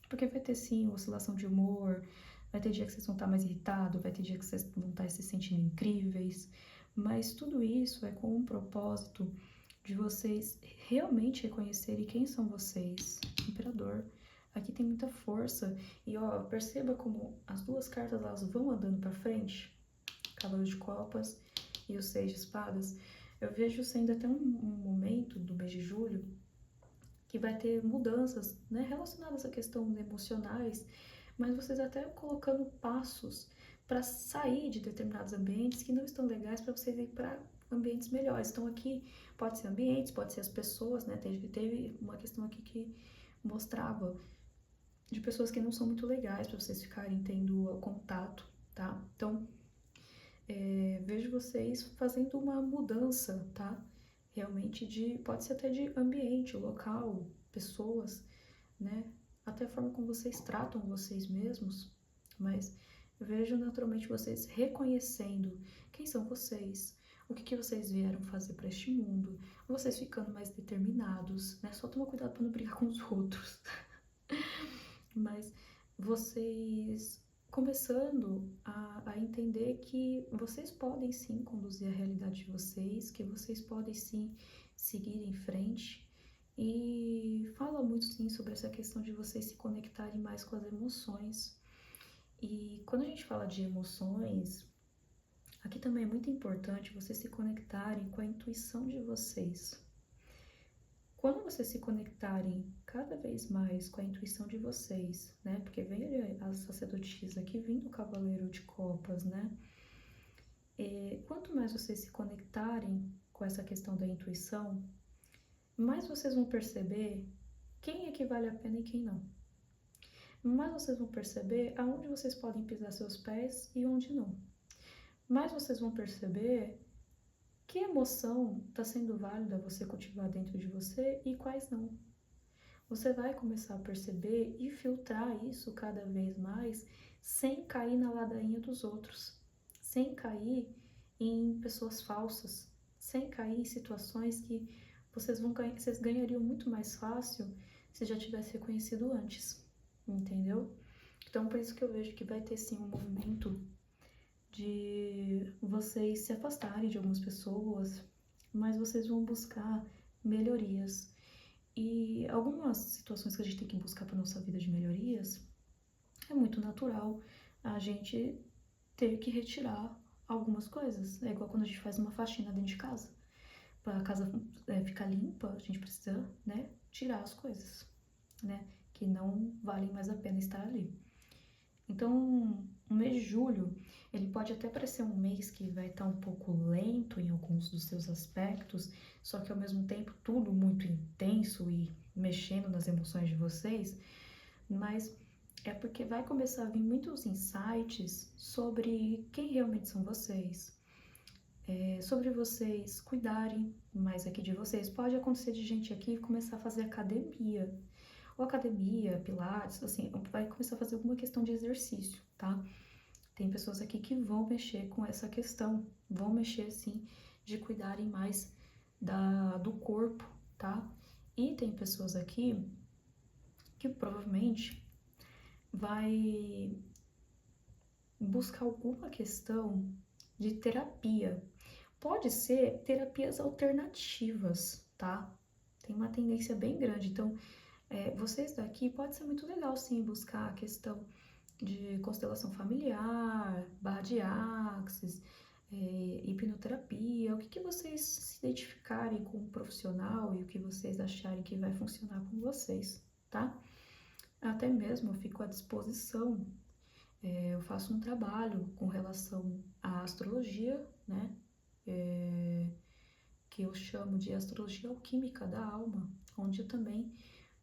porque vai ter, sim, oscilação de humor, vai ter dia que vocês vão estar mais irritados, vai ter dia que vocês vão estar se sentindo incríveis, mas tudo isso é com um propósito de vocês realmente reconhecerem quem são vocês. Imperador. Aqui tem muita força. E ó, perceba como as duas cartas elas vão andando para frente. Cavalo de Copas e o 6 de Espadas. Eu vejo sendo até um momento do mês de julho que vai ter mudanças, né, relacionadas a questões emocionais, mas vocês até colocando passos para sair de determinados ambientes que não estão legais para vocês ir para ambientes melhores. Então aqui pode ser ambientes, pode ser as pessoas, né? Teve uma questão aqui que mostrava de pessoas que não são muito legais para vocês ficarem tendo contato, tá? Então vejo vocês fazendo uma mudança, tá? Realmente pode ser até de ambiente, local, pessoas, né? Até a forma como vocês tratam vocês mesmos, mas eu vejo naturalmente vocês reconhecendo quem são vocês, o que vocês vieram fazer para este mundo, vocês ficando mais determinados, né? Só toma cuidado para não brigar com os outros. Mas vocês começando a entender que vocês podem sim conduzir a realidade de vocês, que vocês podem sim seguir em frente. E fala muito sim sobre essa questão de vocês se conectarem mais com as emoções. E quando a gente fala de emoções, aqui também é muito importante vocês se conectarem com a intuição de vocês. Quando vocês se conectarem cada vez mais com a intuição de vocês, né? Porque vem a sacerdotisa aqui, vindo o cavaleiro de copas, né? E quanto mais vocês se conectarem com essa questão da intuição, mais vocês vão perceber quem é que vale a pena e quem não. Mais vocês vão perceber aonde vocês podem pisar seus pés e onde não. Mais vocês vão perceber que emoção está sendo válida você cultivar dentro de você e quais não. Você vai começar a perceber e filtrar isso cada vez mais sem cair na ladainha dos outros, sem cair em pessoas falsas, sem cair em situações que vocês ganhariam muito mais fácil se já tivesse reconhecido antes, entendeu? Então por isso que eu vejo que vai ter sim um movimento de vocês se afastarem de algumas pessoas, mas vocês vão buscar melhorias. E algumas situações que a gente tem que buscar para nossa vida de melhorias, é muito natural a gente ter que retirar algumas coisas. É igual quando a gente faz uma faxina dentro de casa. Para a casa ficar limpa, a gente precisa, né, tirar as coisas, né, que não valem mais a pena estar ali. Então, o mês de julho, ele pode até parecer um mês que vai estar um pouco lento em alguns dos seus aspectos, só que ao mesmo tempo tudo muito intenso e mexendo nas emoções de vocês, mas é porque vai começar a vir muitos insights sobre quem realmente são vocês, sobre vocês cuidarem mais aqui de vocês. Pode acontecer de gente aqui começar a fazer academia, ou academia, pilates, assim, vai começar a fazer alguma questão de exercício, tá? Tem pessoas aqui que vão mexer com essa questão, vão mexer, assim, de cuidarem mais do corpo, tá? E tem pessoas aqui que provavelmente vai buscar alguma questão de terapia. Pode ser terapias alternativas, tá? Tem uma tendência bem grande. Então, vocês daqui pode ser muito legal, sim, buscar a questão de constelação familiar, barra de axis, hipnoterapia, o que vocês se identificarem com o profissional e o que vocês acharem que vai funcionar com vocês, tá? Até mesmo eu fico à disposição, eu faço um trabalho com relação à astrologia, né? Que eu chamo de astrologia alquímica da alma, onde eu também,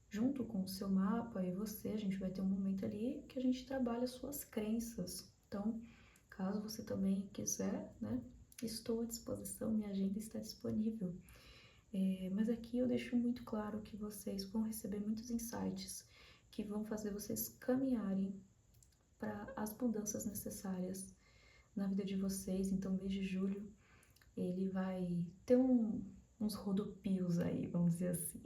junto com o seu mapa e você, a gente vai ter um momento ali que a gente trabalha suas crenças. Então, caso você também quiser, né? Estou à disposição, minha agenda está disponível. Mas aqui eu deixo muito claro que vocês vão receber muitos insights que vão fazer vocês caminharem para as mudanças necessárias na vida de vocês. Então, mês de julho, ele vai ter uns rodopios aí, vamos dizer assim.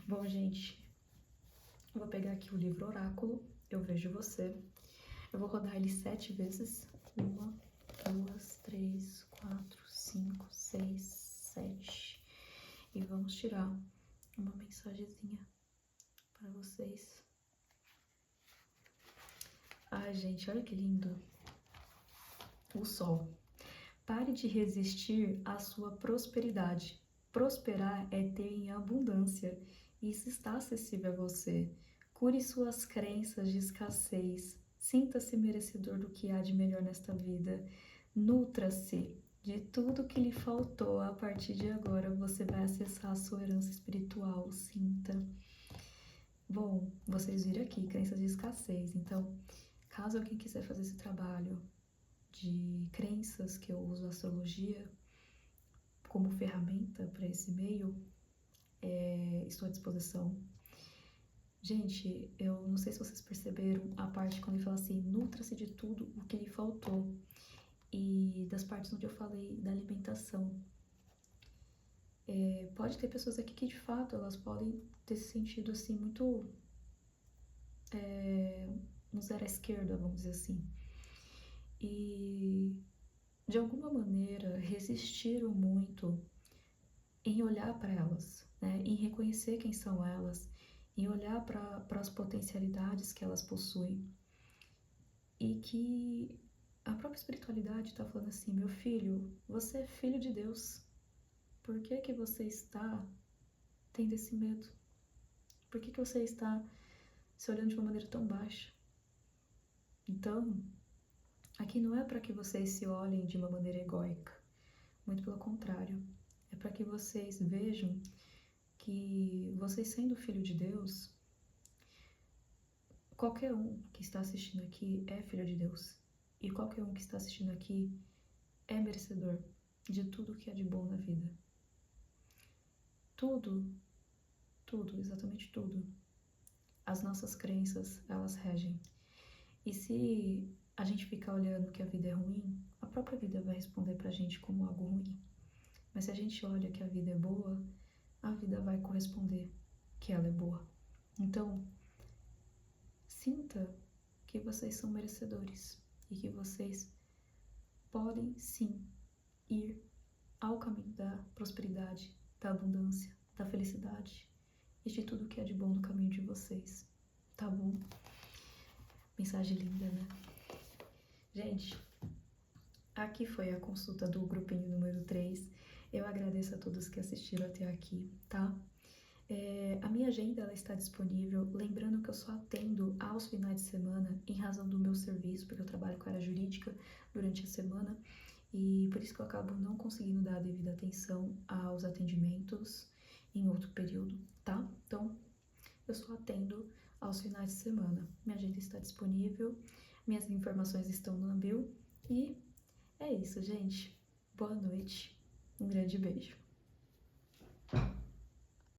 Bom, gente, eu vou pegar aqui o livro Oráculo, eu vejo você. Eu vou rodar ele 7 vezes. 1, 2, 3, 4, 5, 6, 7. E vamos tirar uma mensagenzinha para vocês. Ai, gente, olha que lindo. O Sol. Pare de resistir à sua prosperidade. Prosperar é ter em abundância. Isso está acessível a você. Cure suas crenças de escassez. Sinta-se merecedor do que há de melhor nesta vida. Nutra-se de tudo que lhe faltou. A partir de agora, você vai acessar a sua herança espiritual. Sinta. Bom, vocês viram aqui, crenças de escassez. Então, caso alguém quiser fazer esse trabalho de crenças, que eu uso a astrologia como ferramenta para esse meio, estou à disposição. Gente, eu não sei se vocês perceberam a parte quando ele fala assim, nutra-se de tudo o que lhe faltou. E das partes onde eu falei da alimentação. Pode ter pessoas aqui que de fato elas podem ter se sentido assim muito no zero à esquerda, vamos dizer assim. E de alguma maneira resistiram muito em olhar para elas, né? Em reconhecer quem são elas, em olhar para as potencialidades que elas possuem. E que a própria espiritualidade está falando assim, meu filho, você é filho de Deus. Por que que você está tendo esse medo? Por que que você está se olhando de uma maneira tão baixa? Então, aqui não é para que vocês se olhem de uma maneira egóica, muito pelo contrário. É para que vocês vejam que vocês sendo filho de Deus, qualquer um que está assistindo aqui é filho de Deus. E qualquer um que está assistindo aqui é merecedor de tudo que é de bom na vida. Tudo, tudo, exatamente tudo. As nossas crenças, elas regem. E se a gente ficar olhando que a vida é ruim, a própria vida vai responder pra gente como algo ruim. Mas se a gente olha que a vida é boa, a vida vai corresponder que ela é boa. Então, sinta que vocês são merecedores e que vocês podem sim ir ao caminho da prosperidade, da abundância, da felicidade e de tudo que é de bom no caminho de vocês. Tá bom? Mensagem linda, né? Gente, aqui foi a consulta do grupinho número 3. Eu agradeço a todos que assistiram até aqui, tá? A minha agenda ela está disponível, lembrando que eu só atendo aos finais de semana em razão do meu serviço, porque eu trabalho com a área jurídica durante a semana e por isso que eu acabo não conseguindo dar a devida atenção aos atendimentos em outro período, tá? Então, eu só atendo aos finais de semana. Minha agenda está disponível, minhas informações estão no Ambil e É isso, gente. Boa noite. Um grande beijo.